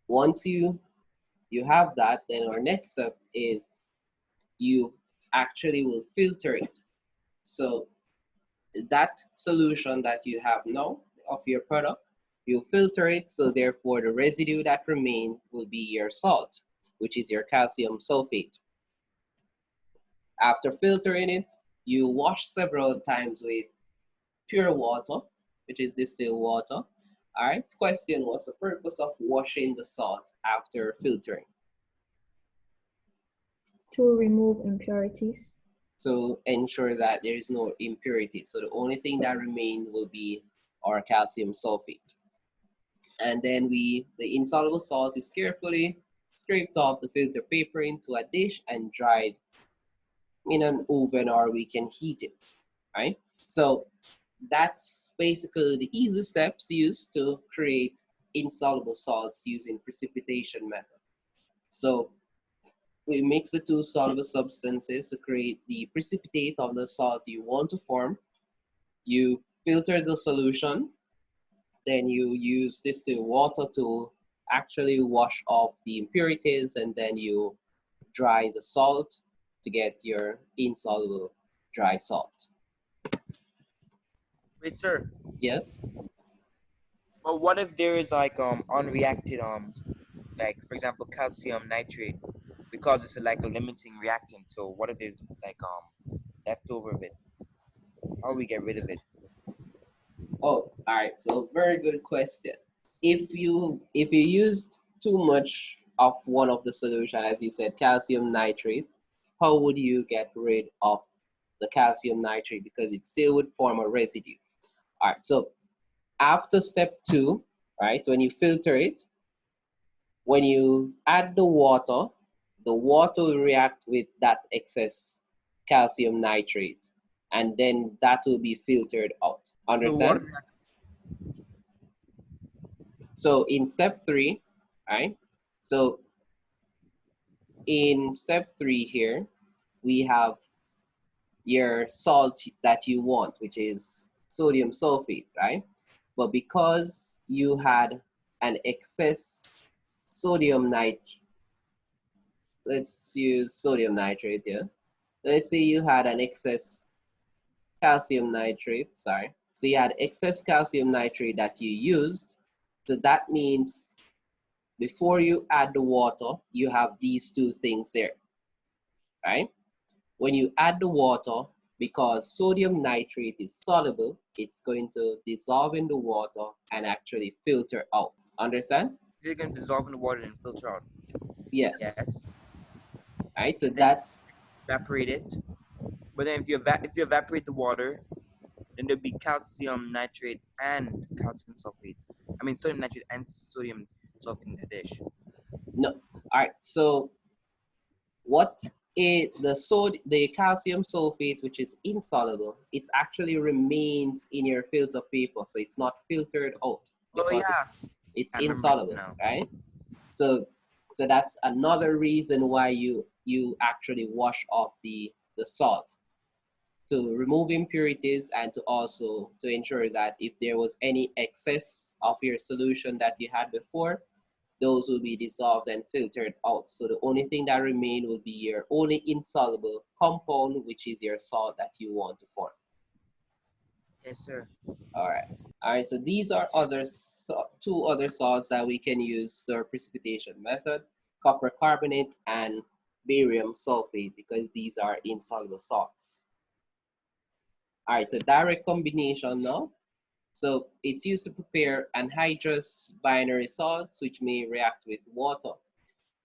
once you have that, then our next step is you actually will filter it. So that solution that you have now of your product, you filter it. So therefore the residue that remains will be your salt, which is your calcium sulfate. After filtering it, you wash several times with pure water, which is distilled water. All right, question, what's the purpose of washing the salt after filtering? To remove To ensure that there is no impurity. So the only thing that remains will be or calcium sulfate. And then the insoluble salt is carefully scraped off the filter paper into a dish and dried in an oven, or we can heat it, right? So that's basically the easy steps used to create insoluble salts using precipitation method. So we mix the two soluble substances to create the precipitate of the salt you want to form. You filter the solution, then you use distilled water to actually wash off the impurities, and then you dry the salt to get your insoluble dry salt. Wait, sir. Yes? But what if there is like unreacted like for example calcium nitrate, because it's like a limiting reactant. So what if there's like leftover of it? How do we get rid of it? Oh, all right. So very good question. If you used too much of one of the solution, as you said, calcium nitrate, how would you get rid of the calcium nitrate? Because it still would form a residue. All right. So after step 2, right, when you filter it, when you add the water will react with that excess calcium nitrate, and then that will be filtered out. The Understand? water. So in step 3, right? So in step 3 here, we have your salt that you want, which is sodium sulfate, right? But because you had an excess sodium nitrate, let's use sodium nitrate here. Let's say you had an excess calcium nitrate, sorry. So you had excess calcium nitrate that you used. So that means before you add the water, you have these two things there, right? When you add the water, because sodium nitrate is soluble, it's going to dissolve in the water and actually filter out. Understand? You're gonna dissolve in the water and filter out. Yes. Yes. Right. So And then that's evaporate it. But then if you evaporate the water, then there'll be calcium nitrate and calcium sulfate. I mean sodium nitrate and sodium sulfate in the dish. no. All right. So what is the calcium sulfate, which is insoluble, it actually remains in your filter paper, so it's not filtered out Oh because yeah. it's I remember insoluble, now. right? So that's another reason why you actually wash off the salt, to remove impurities and to also to ensure that if there was any excess of your solution that you had before, those will be dissolved and filtered out. So the only thing that remain will be your only insoluble compound, which is your salt that you want to form. Yes, sir. All right. All right, so these are two other salts that we can use the precipitation method: copper carbonate and barium sulfate, because these are insoluble salts. All right, so direct combination now. So it's used to prepare anhydrous binary salts, which may react with water.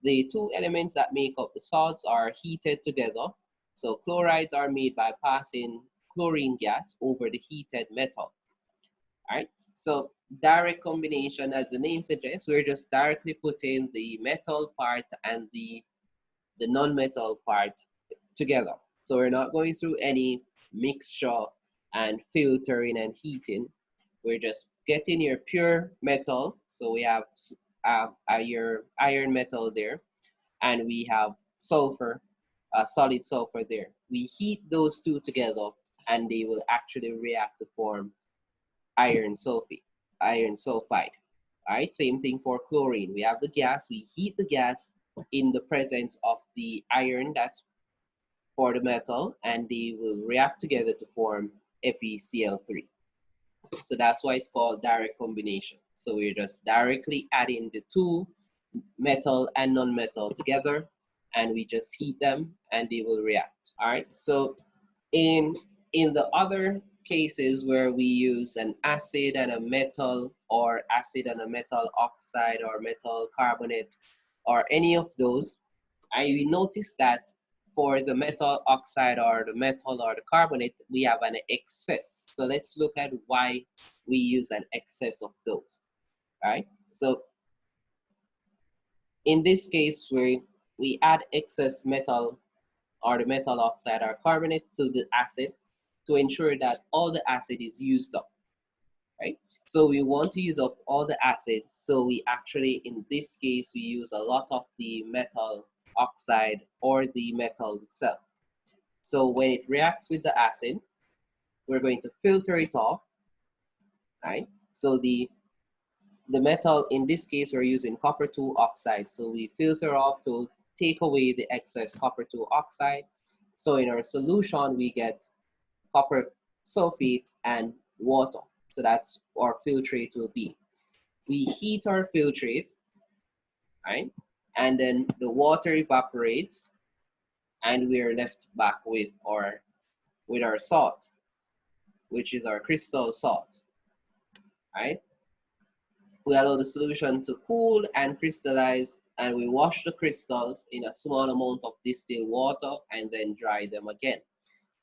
The two elements that make up the salts are heated together. So chlorides are made by passing chlorine gas over the heated metal. All right, so direct combination, as the name suggests, we're just directly putting the metal part and the non-metal part together. So we're not going through any mixture and filtering and heating. We're just getting your pure metal. So we have your iron metal there, and we have sulfur, solid sulfur there. We heat those two together, and they will actually react to form iron sulfate, iron sulfide. All right, same thing for chlorine. We have the gas, we heat the gas in the presence of the iron that's for the metal, and they will react together to form FeCl3. So that's why it's called direct combination. So we're just directly adding the two metal and non-metal together, and we just heat them and they will react. All right, so in the other cases where we use an acid and a metal, or acid and a metal oxide, or metal carbonate, or any of those, I noticed that for the metal oxide or the metal or the carbonate, we have an excess. So let's look at why we use an excess of those, right? So in this case, we add excess metal or the metal oxide or carbonate to the acid to ensure that all the acid is used up, right? So we want to use up all the acids. So we actually, in this case, we use a lot of the metal oxide or the metal itself. So when it reacts with the acid, we're going to filter it off, right? So the metal, in this case, we're using copper 2 oxide. So we filter off to take away the excess copper 2 oxide. So in our solution, we get copper sulfate and water. So that's our filtrate will be. We heat our filtrate, right? And then the water evaporates and we are left back with our salt, which is our crystal salt, right? We allow the solution to cool and crystallize, and we wash the crystals in a small amount of distilled water and then dry them again.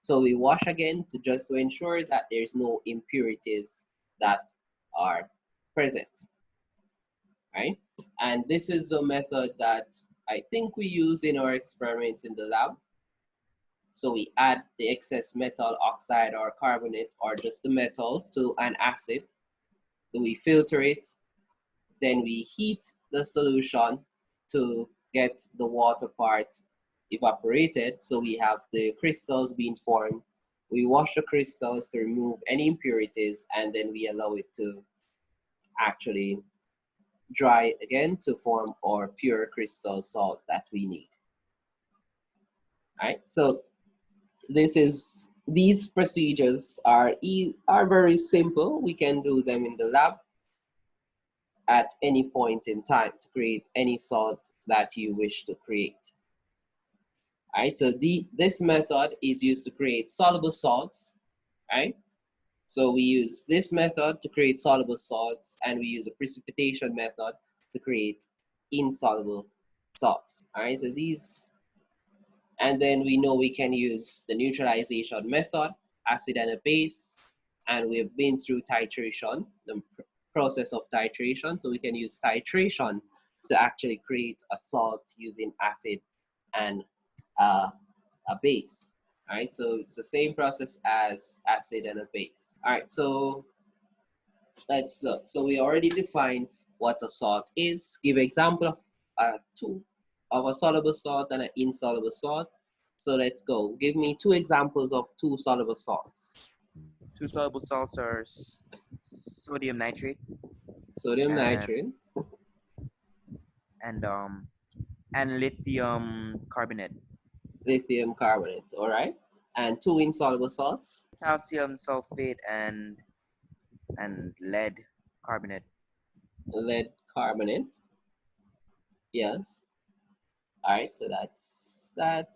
So we wash again to ensure that there's no impurities that are present, right? And this is the method that I think we use in our experiments in the lab. So we add the excess metal oxide or carbonate or just the metal to an acid. So we filter it, then we heat the solution to get the water part evaporated. So we have the crystals being formed. We wash the crystals to remove any impurities, and then we allow it to actually dry again to form our pure crystal salt that we need. All right, so these procedures are very simple. We can do them in the lab at any point in time to create any salt that you wish to create. All right, so this method is used to create soluble salts, right? So we use this method to create soluble salts, and we use a precipitation method to create insoluble salts. All right, so these, and then we know we can use the neutralization method, acid and a base, and we've been through titration, the process of titration, so we can use titration to actually create a salt using acid and a base. All right, so it's the same process as acid and a base. All right, so let's look. So we already defined what a salt is. Give an example of a soluble salt and an insoluble salt. So let's go. Give me 2 examples of 2 soluble salts. 2 soluble salts are sodium nitrate Sodium nitrate and lithium carbonate. Lithium carbonate, all right. And 2 insoluble salts. Calcium sulfate and lead carbonate. Lead carbonate. Yes. All right, so that's that.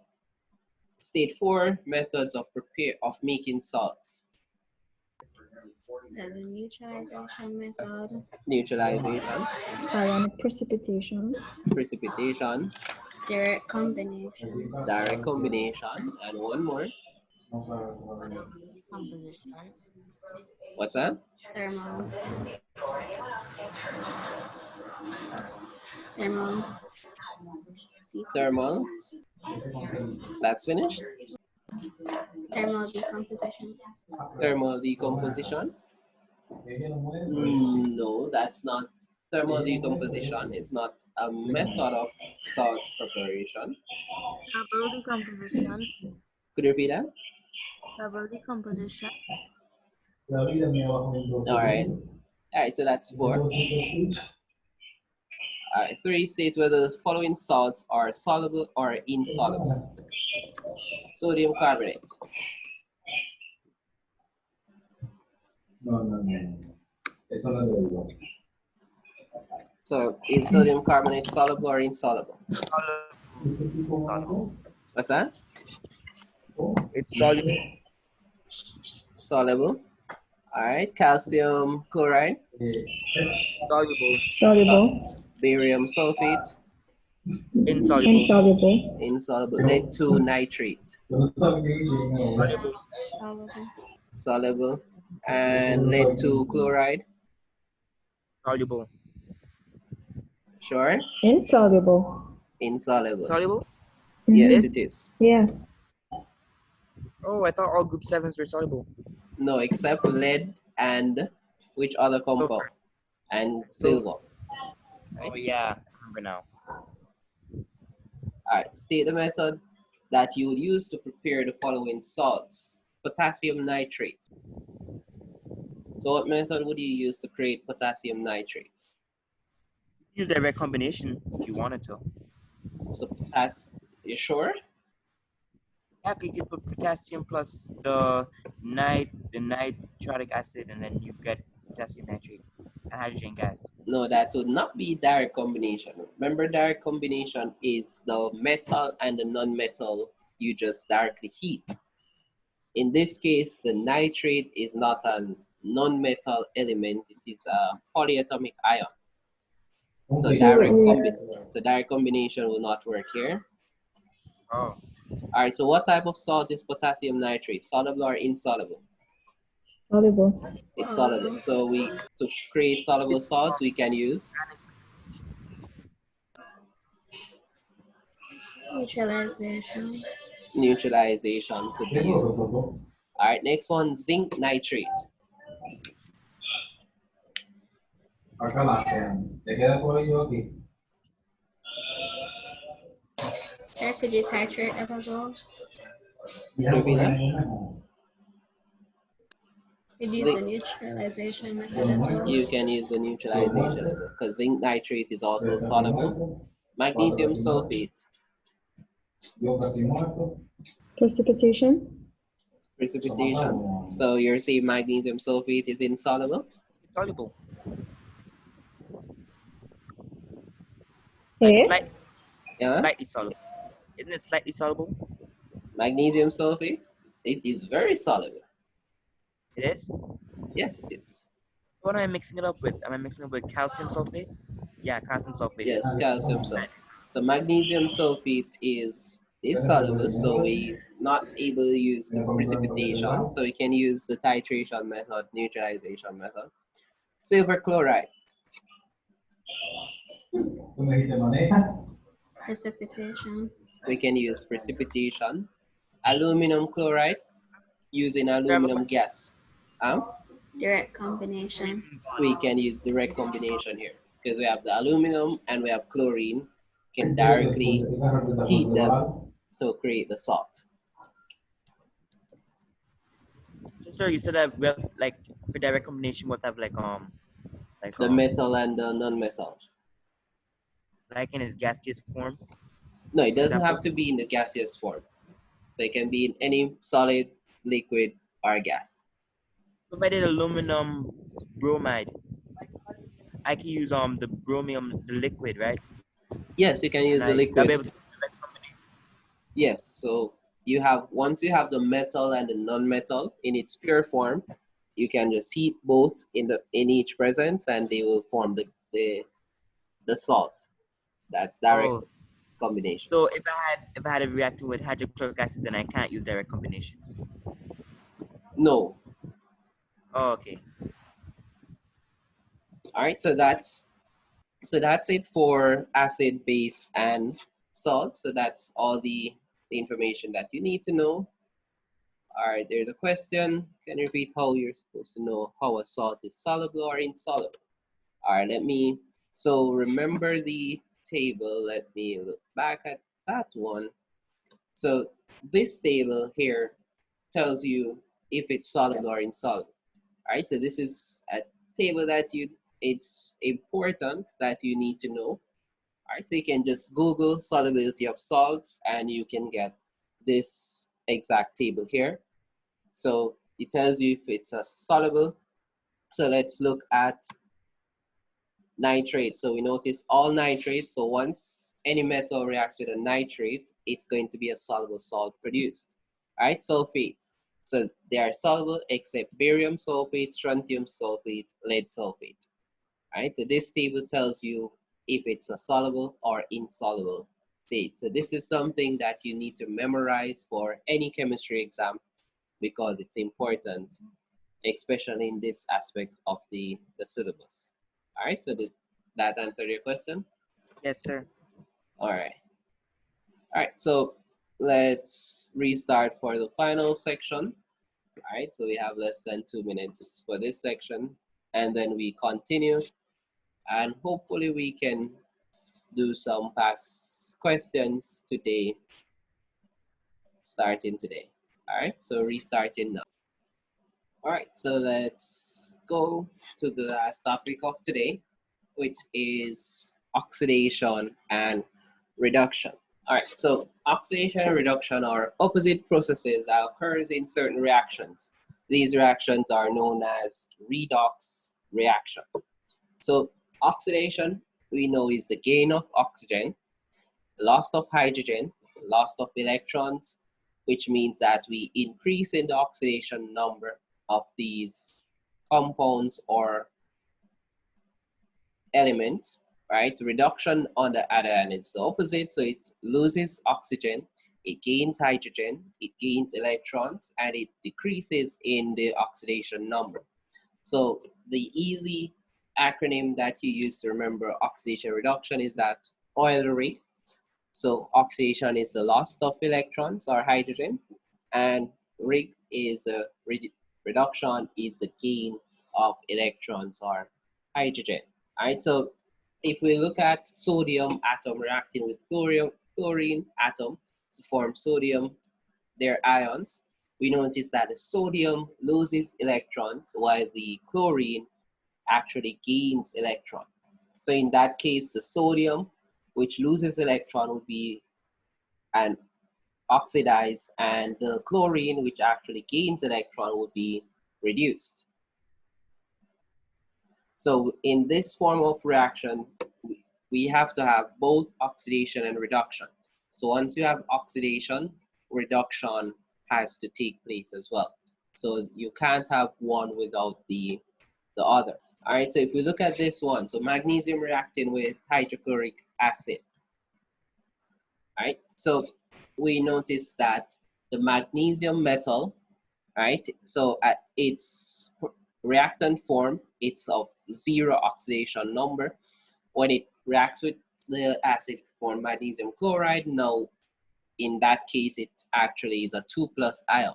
State 4, methods of making salts. The neutralization method. Neutralization, Ionic precipitation, precipitation, Direct combination. direct combination, and one more. Composition. What's that? Thermal. Thermal. That's finished. Thermal decomposition. Thermal decomposition. No, that's not. Thermal decomposition is not a method of salt preparation. Double decomposition. Could you repeat that? Double decomposition. All right. All right, so that's 4. All right, 3, state whether the following salts are soluble or insoluble. Sodium carbonate. So is sodium carbonate soluble or insoluble? Soluble. What's that? It's soluble. Soluble. All right, calcium chloride. Soluble. soluble, Barium sulfate. Insoluble. insoluble, Insoluble. Lead 2 nitrate. Soluble. Soluble. Soluble. And lead 2 chloride. Soluble. Sure. Insoluble. Insoluble. Soluble? Yes, Yes? it is. Yeah. Oh, I thought all group 7s were soluble. No, except lead and which other compound? Silver. And Silver. silver. Oh yeah, I remember now. Alright, state the method that you would use to prepare the following salts. Potassium nitrate. So what method would you use to create potassium nitrate? Use direct combination if you wanted to. So you sure? Yeah, you could put potassium plus the nitric acid, and then you get potassium nitrate and hydrogen gas. No, that would not be direct combination. Remember, direct combination is the metal and the non-metal you just directly heat. In this case, the nitrate is not a non-metal element, it is a polyatomic ion. So direct combination will not work here. Oh. All right, so what type of salt is potassium nitrate? Soluble or insoluble? Soluble. It's soluble. So to create soluble salts, we can use Neutralization. neutralization could be used. All right, next one, zinc nitrate. Or could you titrate it as well? Repeat that. Could use the neutralization method as well. You can use the neutralization as well, because zinc nitrate is also soluble. Magnesium sulfate. Precipitation. Precipitation. So you're saying magnesium sulfate is insoluble? It's soluble. It is? Slightly soluble. Isn't it slightly soluble? Magnesium sulfate? It is very soluble. It is? Yes, it is. What am I mixing it up with? Am I mixing it with calcium sulfate? Yeah, calcium sulfate. Yes, calcium sulfate. So magnesium sulfate is soluble, so we not able to use the precipitation, so we can use the titration method, neutralization method. Silver chloride. Precipitation. We can use precipitation. Aluminum chloride, using aluminum gas. Direct combination. We can use direct combination here because we have the aluminum and we have chlorine. Can directly heat them to create the salt. So, sir, you said that we have, like, for direct combination, we have the metal and the non-metal. Like in its gaseous form? No, it doesn't have to be in the gaseous form. They can be in any solid, liquid, or gas. So if I did aluminum bromide, I can use the bromium, the liquid, right? Yes, you can use the liquid. Yes, so once you have the metal and the non-metal in its pure form, you can just heat both in each presence, and they will form the salt. That's direct combination. So if I had a reactant with hydrochloric acid, then I can't use direct combination. No. Oh, okay. All right, so that's it for acid, base, and salt. So that's all the information that you need to know. All right, there's a question. Can you repeat how you're supposed to know how a salt is soluble or insoluble? All right, so remember the table. Let me look back at that one. So this table here tells you if it's soluble or insoluble. All right, so this is a table that it's important that you need to know. All right, so you can just Google solubility of salts and you can get this exact table here. So it tells you if it's a soluble. So let's look at nitrate. So we notice all nitrates. So once any metal reacts with a nitrate, it's going to be a soluble salt produced. All right, sulfates. So they are soluble except barium sulfate, strontium sulfate, lead sulfate. All right, so this table tells you if it's a soluble or insoluble state. So this is something that you need to memorize for any chemistry exam because it's important, especially in this aspect of the syllabus. All right, so did that answer your question? Yes, sir. All right. All right, so let's restart for the final section. All right, so we have less than 2 minutes for this section, and then we continue, and hopefully we can do some past questions today, starting today. All right, so restarting now. All right, so let's go to the last topic of today, which is oxidation and reduction. All right, so oxidation and reduction are opposite processes that occurs in certain reactions. These reactions are known as redox reaction. So oxidation, we know, is the gain of oxygen, loss of hydrogen, loss of electrons, which means that we increase in the oxidation number of these compounds or elements, right? Reduction, on the other hand, is the opposite. So it loses oxygen, it gains hydrogen, it gains electrons, and it decreases in the oxidation number. So the easy acronym that you use to remember oxidation reduction is that oil rig. So oxidation is the loss of electrons or hydrogen, and rig is the reduction is the gain of electrons or hydrogen. All right, so if we look at sodium atom reacting with chlorine atom to form sodium, their ions, we notice that the sodium loses electrons while the chlorine actually gains electron. So in that case, the sodium, which loses electron, would be an oxidized, and the chlorine, which actually gains electron, would be reduced. So in this form of reaction, we have to have both oxidation and reduction. So once you have oxidation, reduction has to take place as well. So you can't have one without the other. All right, so if we look at this one, so magnesium reacting with hydrochloric acid. All right, so we notice that the magnesium metal, right, so at its reactant form, it's of 0 oxidation number. When it reacts with the acid form magnesium chloride, now in that case it actually is a 2+ ion.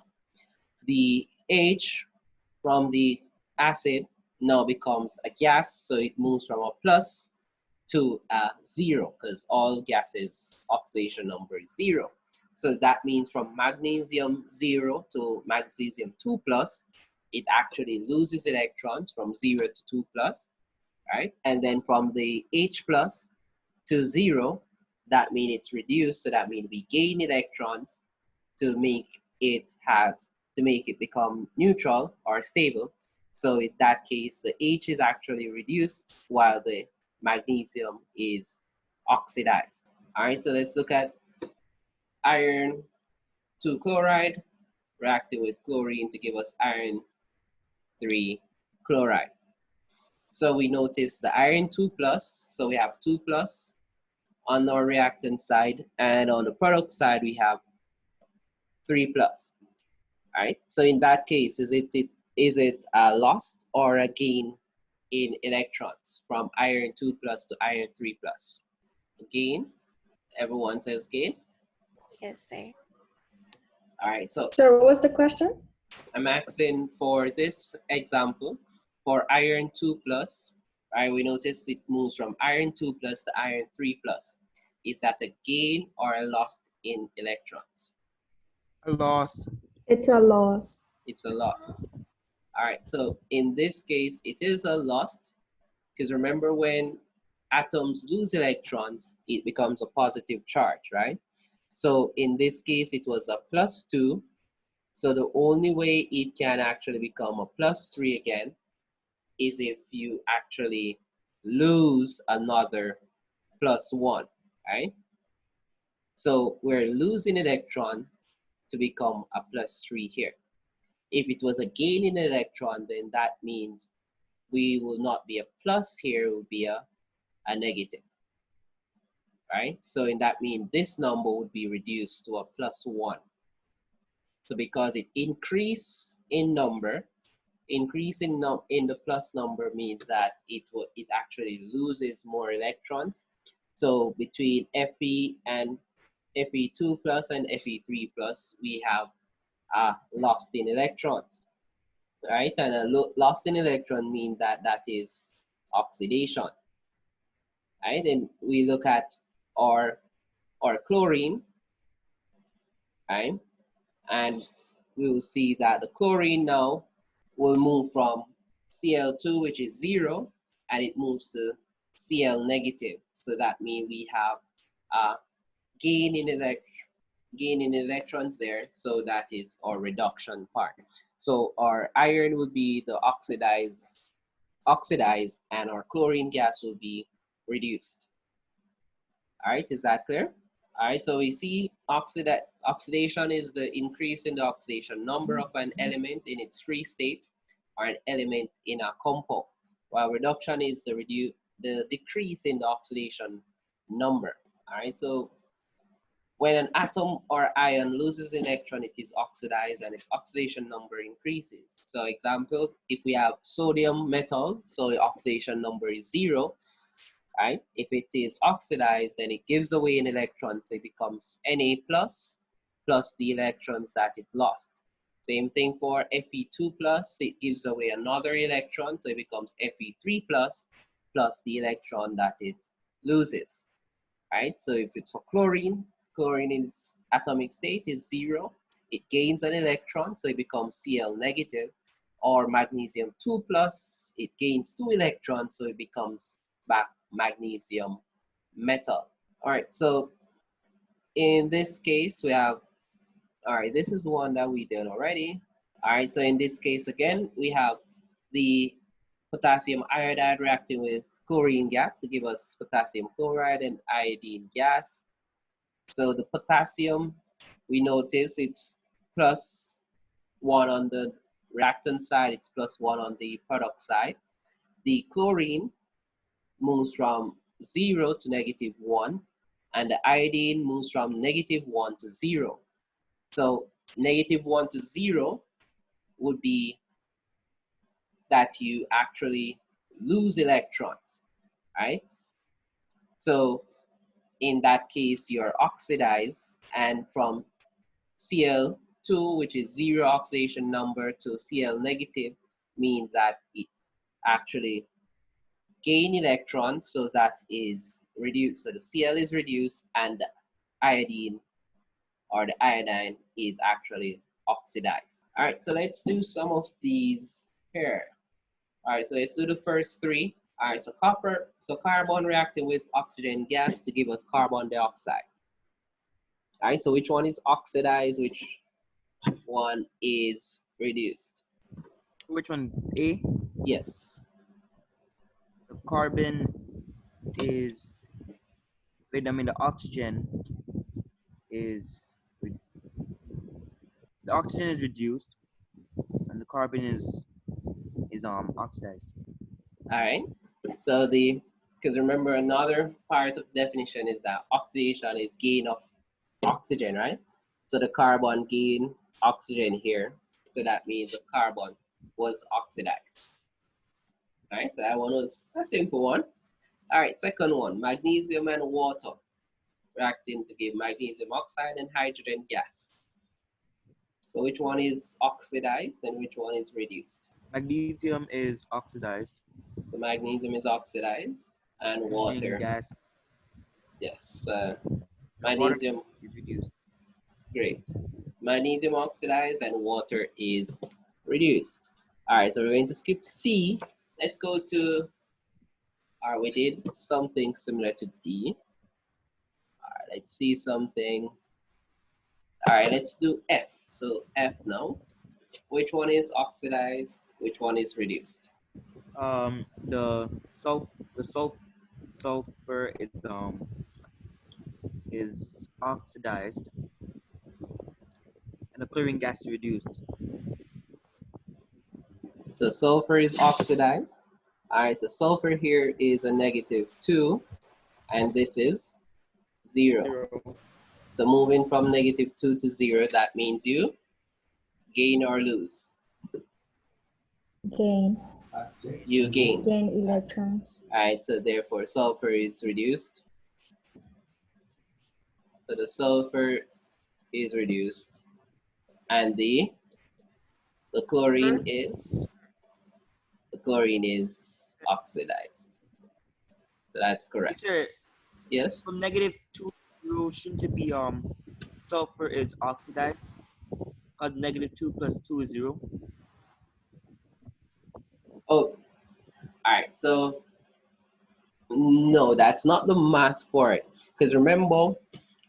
The H from the acid now becomes a gas, so it moves from a plus to a 0, because all gases oxidation number is 0. So that means from magnesium 0 to magnesium 2+, it actually loses electrons from 0 to 2+, right? And then from the H+ to 0, that means it's reduced, so that means we gain electrons to make it become neutral or stable. So in that case, the H is actually reduced while the magnesium is oxidized. All right, so let's look at iron 2 chloride reacting with chlorine to give us iron 3 chloride. So we notice the iron 2+, so we have 2+ on our reactant side, and on the product side we have 3+. Right? So in that case, is it a loss or a gain in electrons from iron 2+ to iron 3+? Gain. Everyone says gain. Yes, sir. All right. So Sir, what was the question? I'm asking for this example for iron 2+. Right? We notice it moves from iron 2+ to iron 3+. Is that a gain or a loss in electrons? A loss. It's a loss. It's a loss. All right, so in this case, it is a loss, because remember when atoms lose electrons, it becomes a positive charge, right? So in this case, it was a +2. So the only way it can actually become a +3 again is if you actually lose another +1, right? So we're losing electron to become a +3 here. If it was a gain in electron, then that means we will not be a plus here, it will be a negative, right? So in that means this number would be reduced to a +1. So because it increase in number, increase in the plus number means that it actually loses more electrons. So between Fe and Fe2 plus and Fe3 plus, we have lost in electrons, right? And a lost in electron means that that is oxidation, right? And we look at our chlorine, right? And we will see that the chlorine now will move from Cl2, which is 0, and it moves to Cl negative. So that means we have a gain in electrons there. So that is our reduction part. So our iron would be the oxidized, and our chlorine gas will be reduced. All right, is that clear? All right, so we see oxidation is the increase in the oxidation number of an element in its free state or an element in a compound, while reduction is the decrease in the oxidation number. All right, so when an atom or ion loses an electron, it is oxidized and its oxidation number increases. So example, if we have sodium metal, so the oxidation number is 0, right? If it is oxidized, then it gives away an electron, so it becomes Na plus the electrons that it lost. Same thing for Fe2 plus, it gives away another electron, so it becomes Fe3 plus the electron that it loses, right? So if it's for chlorine in its atomic state is 0, it gains an electron, so it becomes Cl negative, or magnesium 2 plus, it gains 2 electrons, so it becomes magnesium metal. All right, so in this case we have, all right, this is one that we did already. All right, so in this case again, we have the potassium iodide reacting with chlorine gas to give us potassium chloride and iodine gas. So the potassium, we notice it's plus 1 on the reactant side, it's plus 1 on the product side. The chlorine moves from 0 to -1, and the iodine moves from -1 to 0. So -1 to 0 would be that you actually lose electrons, right? So in that case, you're oxidized, and from Cl2, which is 0 oxidation number, to Cl negative means that it actually gain electrons, so that is reduced. So the Cl is reduced and the iodine or the iodine is actually oxidized. All right, so let's do some of these here. All right, so let's do the first 3. All right, so carbon reacting with oxygen gas to give us carbon dioxide. All right, so which one is oxidized, which one is reduced? Which one? A? Yes. The carbon is, wait, I mean the oxygen is, the oxygen is reduced and the carbon is oxidized. All right, so because remember, another part of the definition is that oxidation is gain of oxygen, right? So the carbon gain oxygen here, so that means the carbon was oxidized. All right, so that one was a simple one. All right, second one, magnesium and water reacting to give magnesium oxide and hydrogen gas. So which one is oxidized and which one is reduced? Magnesium is oxidized. So magnesium is oxidized, and water. Gas. Yes, Water magnesium is reduced. Great. Magnesium oxidized and water is reduced. All right, so we're going to skip C. Let's go to, all right, we did something similar to D. All right, let's see something. All right, let's do F. So F now. Which one is oxidized? Which one is reduced? The sulfur is oxidized and the chlorine gas is reduced. So sulfur is oxidized. All right, so sulfur here is a -2, and this is 0. So moving from -2 to 0, that means you gain or lose? Gain. You gain. Gain electrons. All right, so therefore sulfur is reduced. So the sulfur is reduced, and the chlorine is oxidized. So that's correct. Sir, Yes. from negative 2 to 0, shouldn't it be sulfur is oxidized? Because negative 2 plus 2 is 0. Oh, all right. So no, that's not the math for it. Because remember,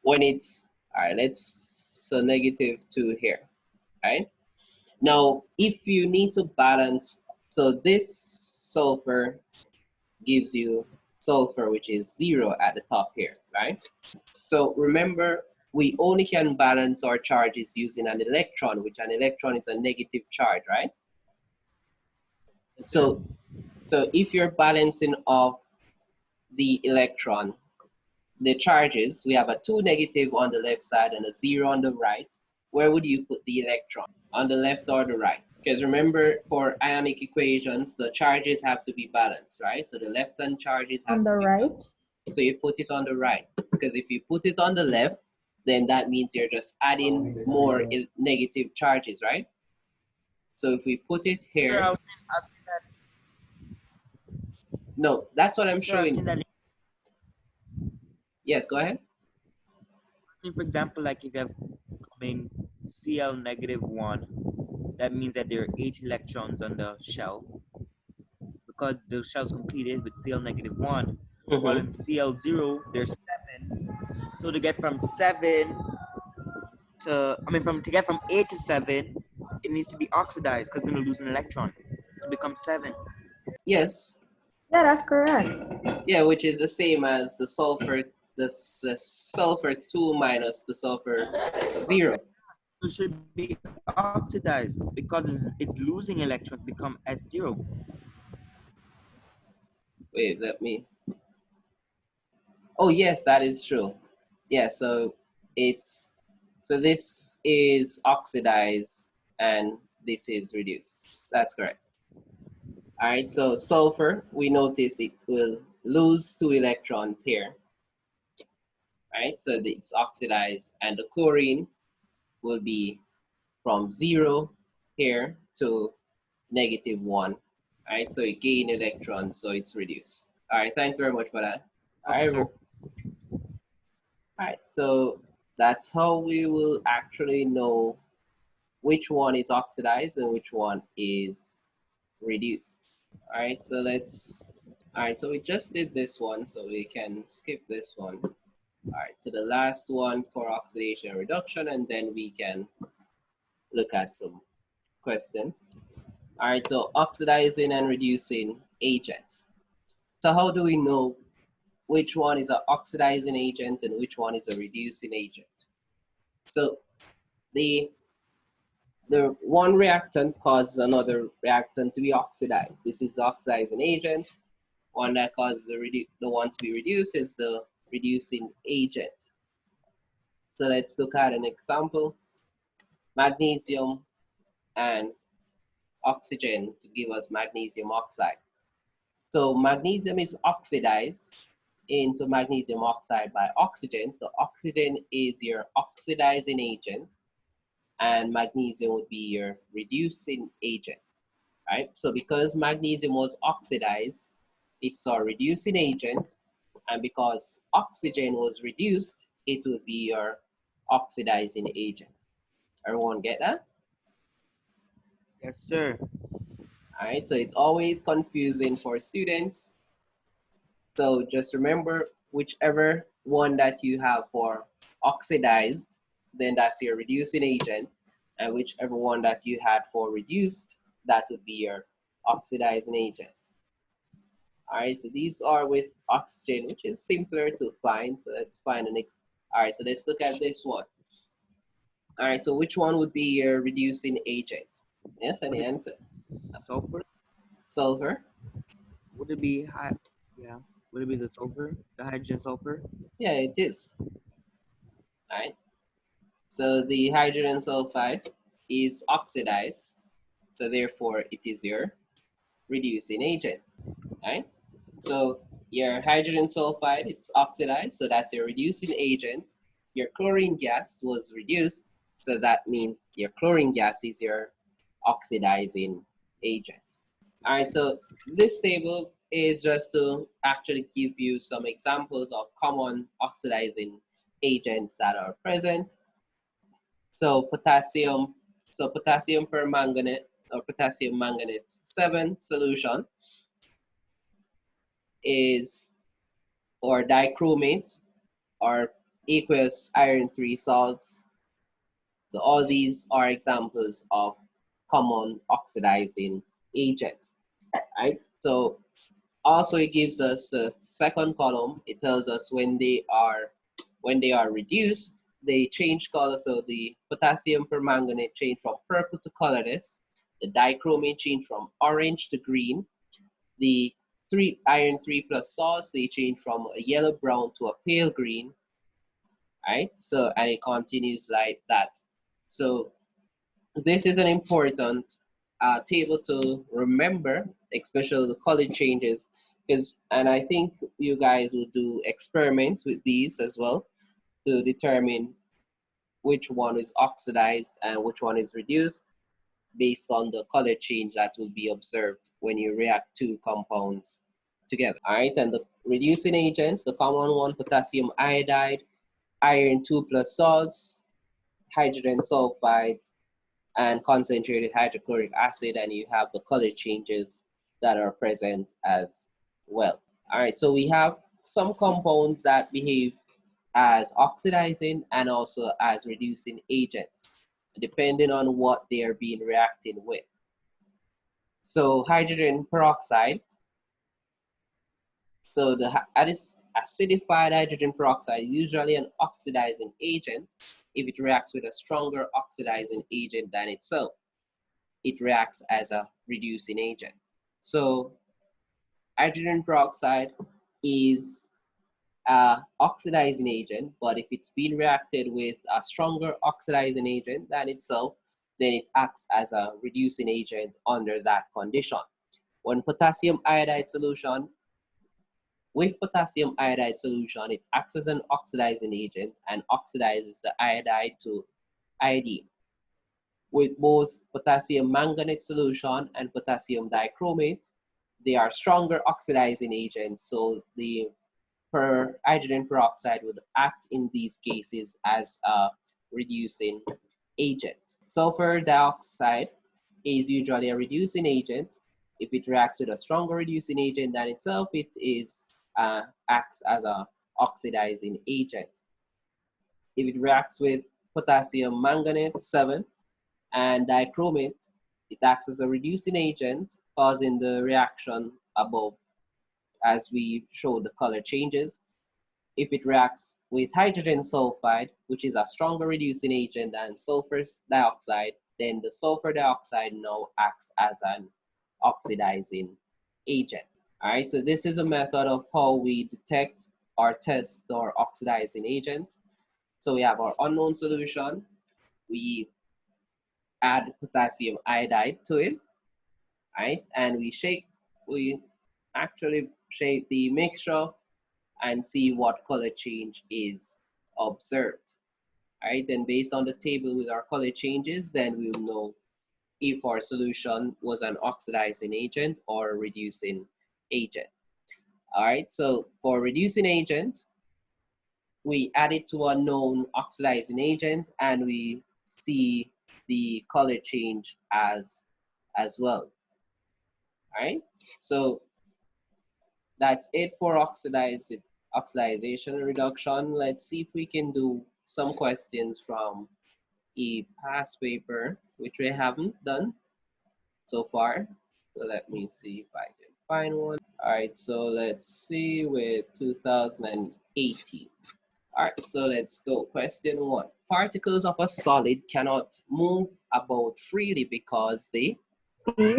when it's all right, so negative 2 here. Right. Now, if you need to balance, so this sulfur gives you sulfur, which is 0 at the top here, right? So remember, we only can balance our charges using an electron, which an electron is a negative charge, right? Yes, sir. So if you're balancing off the electron, the charges, we have a 2 negative on the left side and a 0 on the right. Where would you put the electron? On the left or the right? Because remember, for ionic equations, the charges have to be balanced, right? So the left-hand charges have On the to be right? balanced. So you put it on the right. Because if you put it on the left, then that means you're just adding more negative charges, right? So if we put it Sir, here, I was asking that. no, that's what I'm Sir, I was saying showing. that. Yes, go ahead. Say for example, like if you have, Cl negative 1, that means that there are 8 electrons on the shell because the shell is completed with Cl negative 1. While in Cl0, there's 7. So to get from 7 to, to get from 8 to 7, it needs to be oxidized because it's going to lose an electron to become 7. Yes. Yeah, that's correct. Yeah, which is the same as the sulfur, the sulfur 2 minus the sulfur 0. It should be oxidized because it's losing electrons, become S0. Wait, let me. Oh, yes, that is true. Yeah, so this is oxidized and this is reduced. That's correct. All right, so sulfur, we notice it will lose 2 electrons here. Right, so it's oxidized, and the chlorine will be from 0 here to negative 1. All right, so it gain electrons, so it's reduced. All right, thanks very much for that. All right, Sir. all right, so that's how we will actually know which one is oxidized and which one is reduced. All right, so so we just did this one, so we can skip this one. All right, so the last one for oxidation and reduction, and then we can look at some questions. All right, so oxidizing and reducing agents. So how do we know which one is an oxidizing agent and which one is a reducing agent? So the one reactant causes another reactant to be oxidized. This is the oxidizing agent. One that causes the one to be reduced is the reducing agent. So let's look at an example. Magnesium and oxygen to give us magnesium oxide. So magnesium is oxidized into magnesium oxide by oxygen. So oxygen is your oxidizing agent and magnesium would be your reducing agent, right? So because magnesium was oxidized, it's our reducing agent, and because oxygen was reduced, it would be your oxidizing agent. Everyone get that? Yes, sir. All right, so it's always confusing for students. So just remember whichever one that you have for oxidized, then that's your reducing agent, and whichever one that you had for reduced, that would be your oxidizing agent. All right, so these are with oxygen, which is simpler to find. So let's find the next. All right, so let's look at this one. All right, so which one would be your reducing agent? Yes, any answer? Sulfur? Sulfur? Would it be high? Yeah. Would it be the sulfur? The hydrogen sulfur? Yeah, it is. All right. So the hydrogen sulfide is oxidized, so therefore it is your reducing agent, right? So your hydrogen sulfide, it's oxidized, so that's your reducing agent. Your chlorine gas was reduced, so that means your chlorine gas is your oxidizing agent. All right, so this table is just to actually give you some examples of common oxidizing agents that are present. So potassium permanganate or potassium manganate 7 solution is, or dichromate, or aqueous iron 3 salts. So all these are examples of common oxidizing agents, right? So also it gives us the second column. It tells us when they are reduced, they change color. So the potassium permanganate changed from purple to colorless. The dichromate changed from orange to green. The iron 3 plus salts, they change from a yellow brown to a pale green, right? So, and it continues like that. So this is an important table to remember, especially the color changes, because, and I think you guys will do experiments with these as well to determine which one is oxidized and which one is reduced based on the color change that will be observed when you react two compounds together. All right, and the reducing agents, the common one, potassium iodide, iron 2 plus salts, hydrogen sulfides, and concentrated hydrochloric acid, and you have the color changes that are present as well. All right, so we have some compounds that behave as oxidizing and also as reducing agents, depending on what they are being reacting with. So hydrogen peroxide, so the acidified hydrogen peroxide is usually an oxidizing agent if it reacts with a stronger oxidizing agent than itself. It reacts as a reducing agent. So hydrogen peroxide is an oxidizing agent, but if it's been reacted with a stronger oxidizing agent than itself, then it acts as a reducing agent under that condition. When potassium iodide solution, with potassium iodide solution, it acts as an oxidizing agent and oxidizes the iodide to iodine. With both potassium manganate solution and potassium dichromate, they are stronger oxidizing agents, so the hydrogen peroxide would act in these cases as a reducing agent. Sulfur dioxide is usually a reducing agent. If it reacts with a stronger reducing agent than itself, it is acts as a oxidizing agent. If it reacts with potassium manganate 7 and dichromate, it acts as a reducing agent, causing the reaction above as we show the color changes. If it reacts with hydrogen sulfide, which is a stronger reducing agent than sulfur dioxide, then the sulfur dioxide now acts as an oxidizing agent. All right, so this is a method of how we detect or test our oxidizing agent. So we have our unknown solution. We add potassium iodide to it, right? And we actually shake the mixture and see what color change is observed, right? And based on the table with our color changes, then we'll know if our solution was an oxidizing agent or a reducing agent. All right, so for reducing agent, we add it to a known oxidizing agent and we see the color change as well. All right, so that's it for oxidation and reduction. Let's see if we can do some questions from a past paper, which we haven't done so far. So let me see if I can find one. All right, so let's see with 2018. All right, so let's go. Question 1. Particles of a solid cannot move about freely because they, B.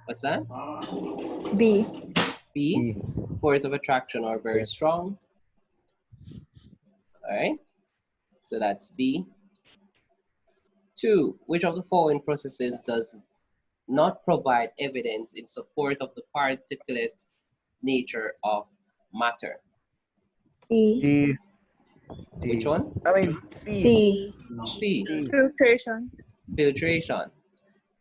what's that? B. B, force of attraction are very strong. All right, so that's B. 2. Which of the following processes does not provide evidence in support of the particulate nature of matter? D. D. Which D. one? I mean C. C. C. C. Filtration. Filtration.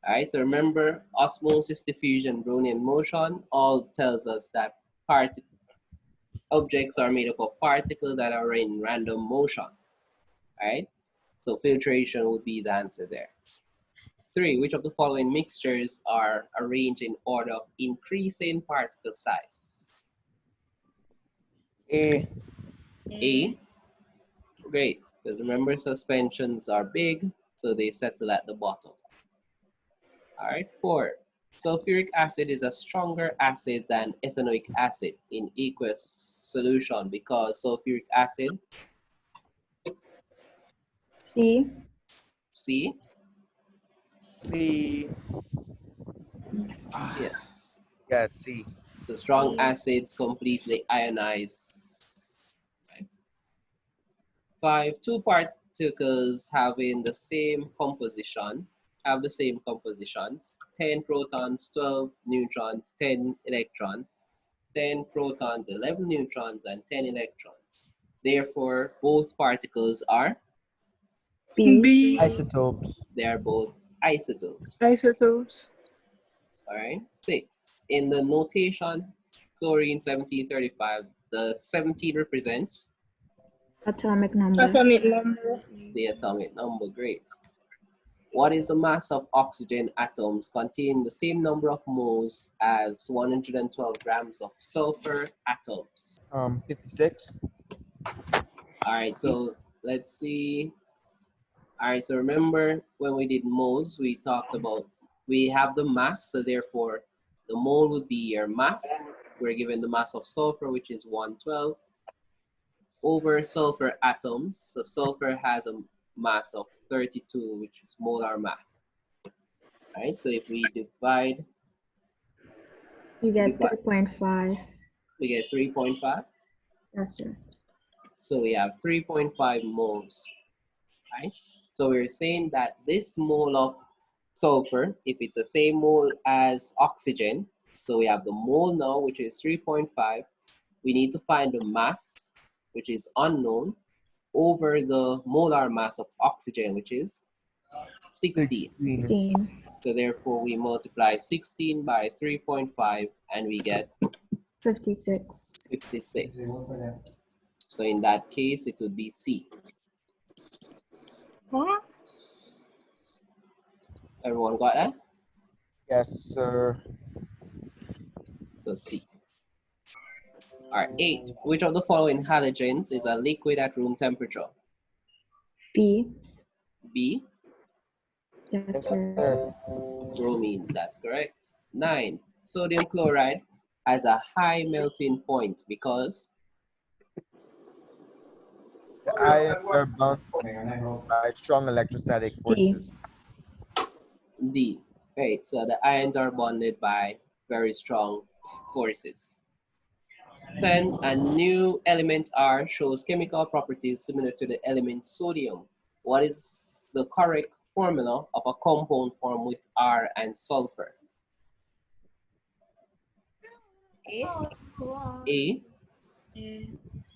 Alright, so remember osmosis, diffusion, Brownian motion all tells us that objects are made up of particles that are in random motion. Alright, so filtration would be the answer there. 3. Which of the following mixtures are arranged in order of increasing particle size? A. A. Great, because remember suspensions are big, so they settle at the bottom. All right, 4. Sulfuric acid is a stronger acid than ethanoic acid in aqueous solution because sulfuric acid, C. C, C. yes. Yeah, C. So strong C. acids completely ionize. Right. 5. Two particles having the same composition have the same compositions: 10 protons, 12 neutrons, 10 electrons, 10 protons, 11 neutrons, and 10 electrons. Therefore, both particles are, B. B. Isotopes. they are both isotopes. Isotopes. All right. 6. In the notation, chlorine 1735, the 17 represents Atomic number. Atomic number. the atomic number. Great. What is the mass of oxygen atoms containing the same number of moles as 112 grams of sulfur atoms? 56. All right, so let's see. All right, so remember when we did moles, we talked about we have the mass, so therefore the mole would be your mass. We're given the mass of sulfur, which is 112, over sulfur atoms. So sulfur has a mass of 32, which is molar mass. All right, so if we divide, You get 3.5. we get 3.5. Yes, sir. So we have 3.5 moles, right? So we're saying that this mole of sulfur, if it's the same mole as oxygen, so we have the mole now, which is 3.5. We need to find the mass, which is unknown, over the molar mass of oxygen, which is 16. 16. So therefore, we multiply 16 by 3.5, and we get 56. 56. So in that case, it would be C. Huh? Everyone got that? Yes, sir. So C. All right, 8. Which of the following halogens is a liquid at room temperature? B. B, Yes, sir. bromine, that's correct. 9. Sodium chloride has a high melting point because The ions are bound by strong electrostatic forces. D. Right, so the ions are bonded by very strong forces. 10. A new element R shows chemical properties similar to the element sodium. What is the correct formula of a compound formed with R and sulfur? A.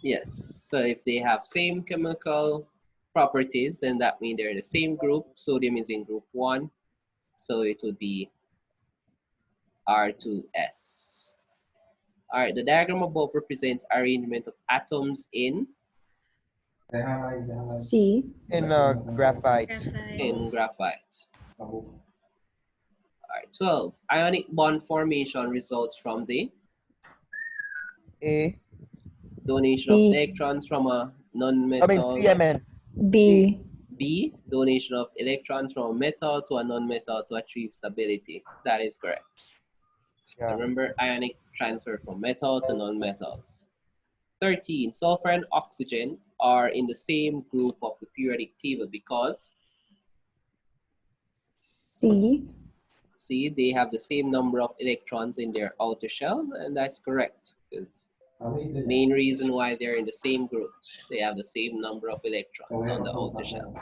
Yes, so if they have same chemical properties, then that means they're in the same group. Sodium is in group 1, so it would be R2S. All right, the diagram above represents arrangement of atoms in C. In graphite. graphite. All right, 12. Ionic bond formation results from the A. donation of B. electrons from a I mean non-metal. C, I meant. B. B, donation of electrons from a metal to a non-metal to achieve stability. That is correct. Yeah. Remember, ionic transfer from metal to non-metals. 13. Sulfur and oxygen are in the same group of the periodic table because C. see, they have the same number of electrons in their outer shell, and that's correct. Because main reason why they're in the same group, they have the same number of electrons on the outer shell.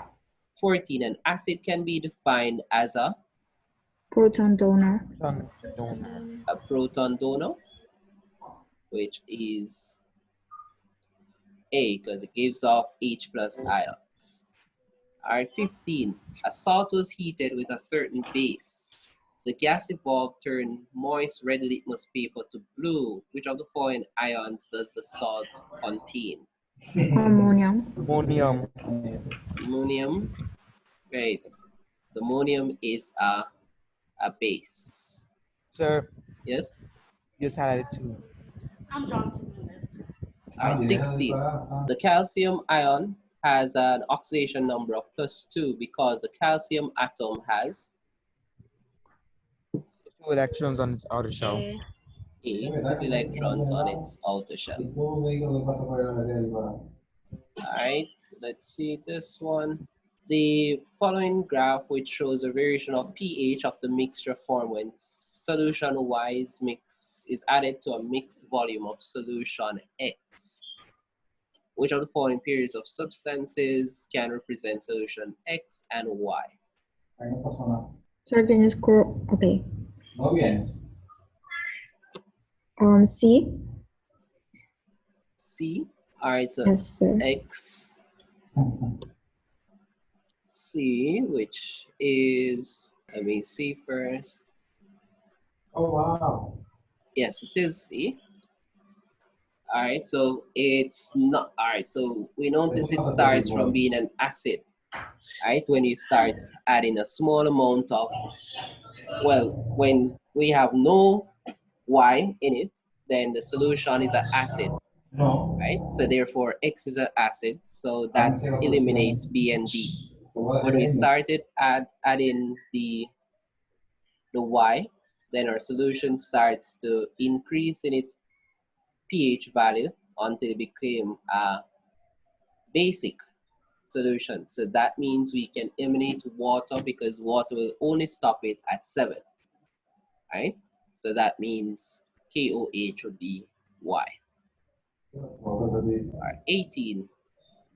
14. An acid can be defined as Proton donor. a proton donor, which is A, because it gives off H plus ions. Alright, 15. A salt was heated with a certain base. The gas evolved turned moist red litmus paper to blue. Which of the following ions does the salt contain? Ammonium. Ammonium. Ammonium. Right. So ammonium is a base. Sir, Yes? just highlighted two. Alright, 16. The calcium ion has an oxidation number of +2 because the calcium atom has 2 electrons on its outer shell. A. 2 electrons on its outer shell. Alright, let's see this one. The following graph, which shows a variation of pH of the mixture formed when solution-wise mix is added to a mixed volume of solution X. Which of the following periods of substances can represent solution X and Y? Sir, can you scroll? Okay. C. C. Alright, so Yes, sir. X, C, which is, let me see first. Yes, it is C. Alright, so it's not, alright, so we notice it starts from being an acid, right? When you start adding a small amount of, well, when we have no Y in it, then the solution is an acid, right? So therefore X is an acid, so that eliminates B and D. When we started adding the Y, then our solution starts to increase in its pH value until it became a basic solution. So that means we can eliminate water because water will only stop it at 7, right? So that means KOH would be Y. Alright, 18.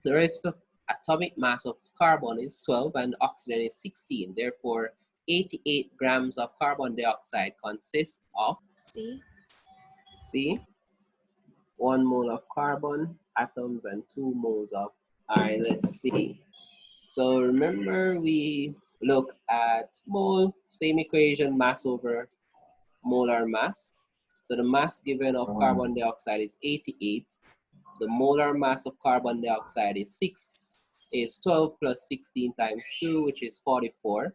The relative atomic mass of carbon is 12 and oxygen is 16. Therefore, 88 grams of carbon dioxide consists of C, 1 mole of carbon atoms and 2 moles of. Alright, let's see. So remember we look at mole, same equation, mass over molar mass. So the mass given of carbon dioxide is 88. The molar mass of carbon dioxide is 12 plus 16 times 2, which is 44,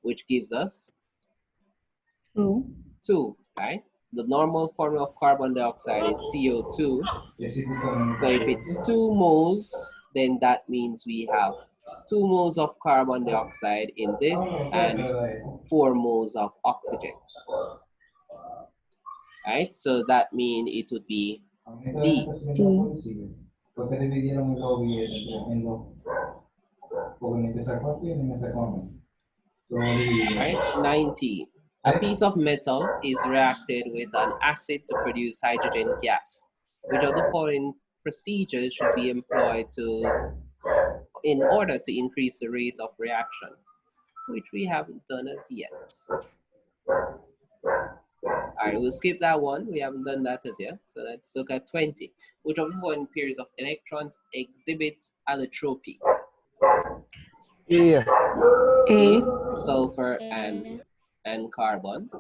which gives us 2, right? The normal formula of carbon dioxide is CO2. So if it's 2 moles, then that means we have 2 moles of carbon dioxide in this and 4 moles of oxygen. Right? So that means it would be D. Right? 19. A piece of metal is reacted with an acid to produce hydrogen gas. Which of the following procedures should be employed in order to increase the rate of reaction? Which we haven't done as yet. Alright, we'll skip that one. We haven't done that as yet. So let's look at 20. Which of the following pairs of electrons exhibit allotropy? Yeah. A. Sulfur and carbon.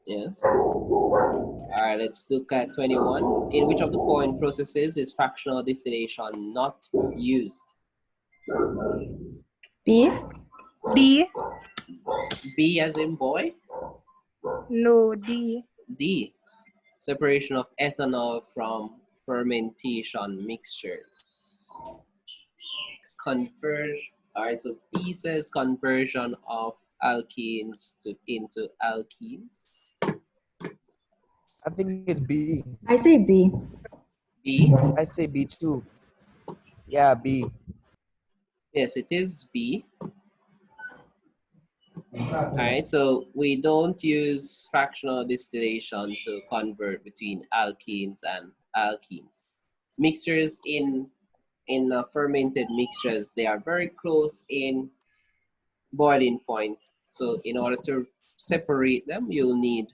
Yes. Alright, let's look at 21. In which of the following processes is fractional distillation not used? B. D. B as in boy? No, D. D. Separation of ethanol from fermentation mixtures. Alright, so B says conversion of alkenes into alkenes. I think it's B. I say B. B. I say B too. Yeah, B. Yes, it is B. Alright, so we don't use fractional distillation to convert between alkenes and alkenes. Mixtures in fermented mixtures, they are very close in boiling point. So in order to separate them, you'll need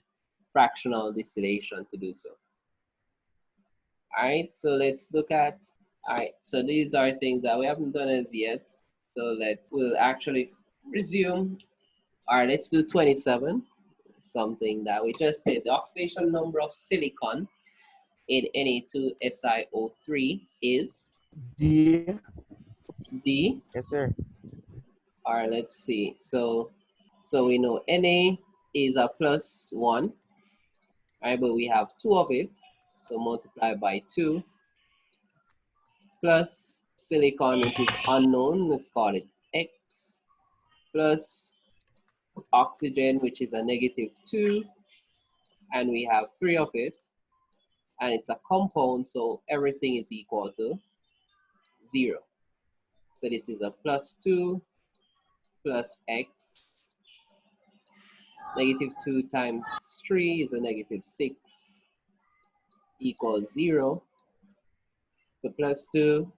fractional distillation to do so. All right, so let's look at, all right, so these are things that we haven't done as yet. So we'll actually resume. All right, let's do 27, something that we just did. The oxidation number of silicon in Na2SiO3 is D. D. Yes, sir. All right, let's see. So we know Na is a +1, all right, but we have 2 of it. So multiply by 2 plus silicon, which is unknown, let's call it X, plus oxygen, which is a -2, and we have 3 of it, and it's a compound, so everything is equal to 0. So this is a +2 plus X, -2 times 3 is a -6, equals 0. So +2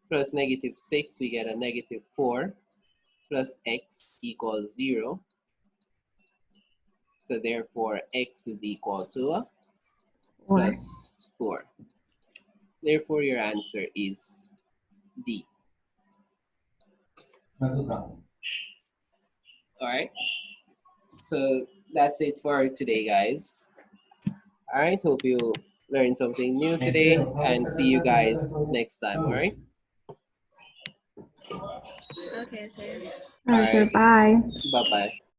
plus -6, we get a -4, plus X equals 0. So therefore, X is equal to +4. Therefore, your answer is D. All right. So that's it for today, guys. All right. Hope you learned something new today, and see you guys next time. All right. Okay, sir. All So right. bye. Bye bye.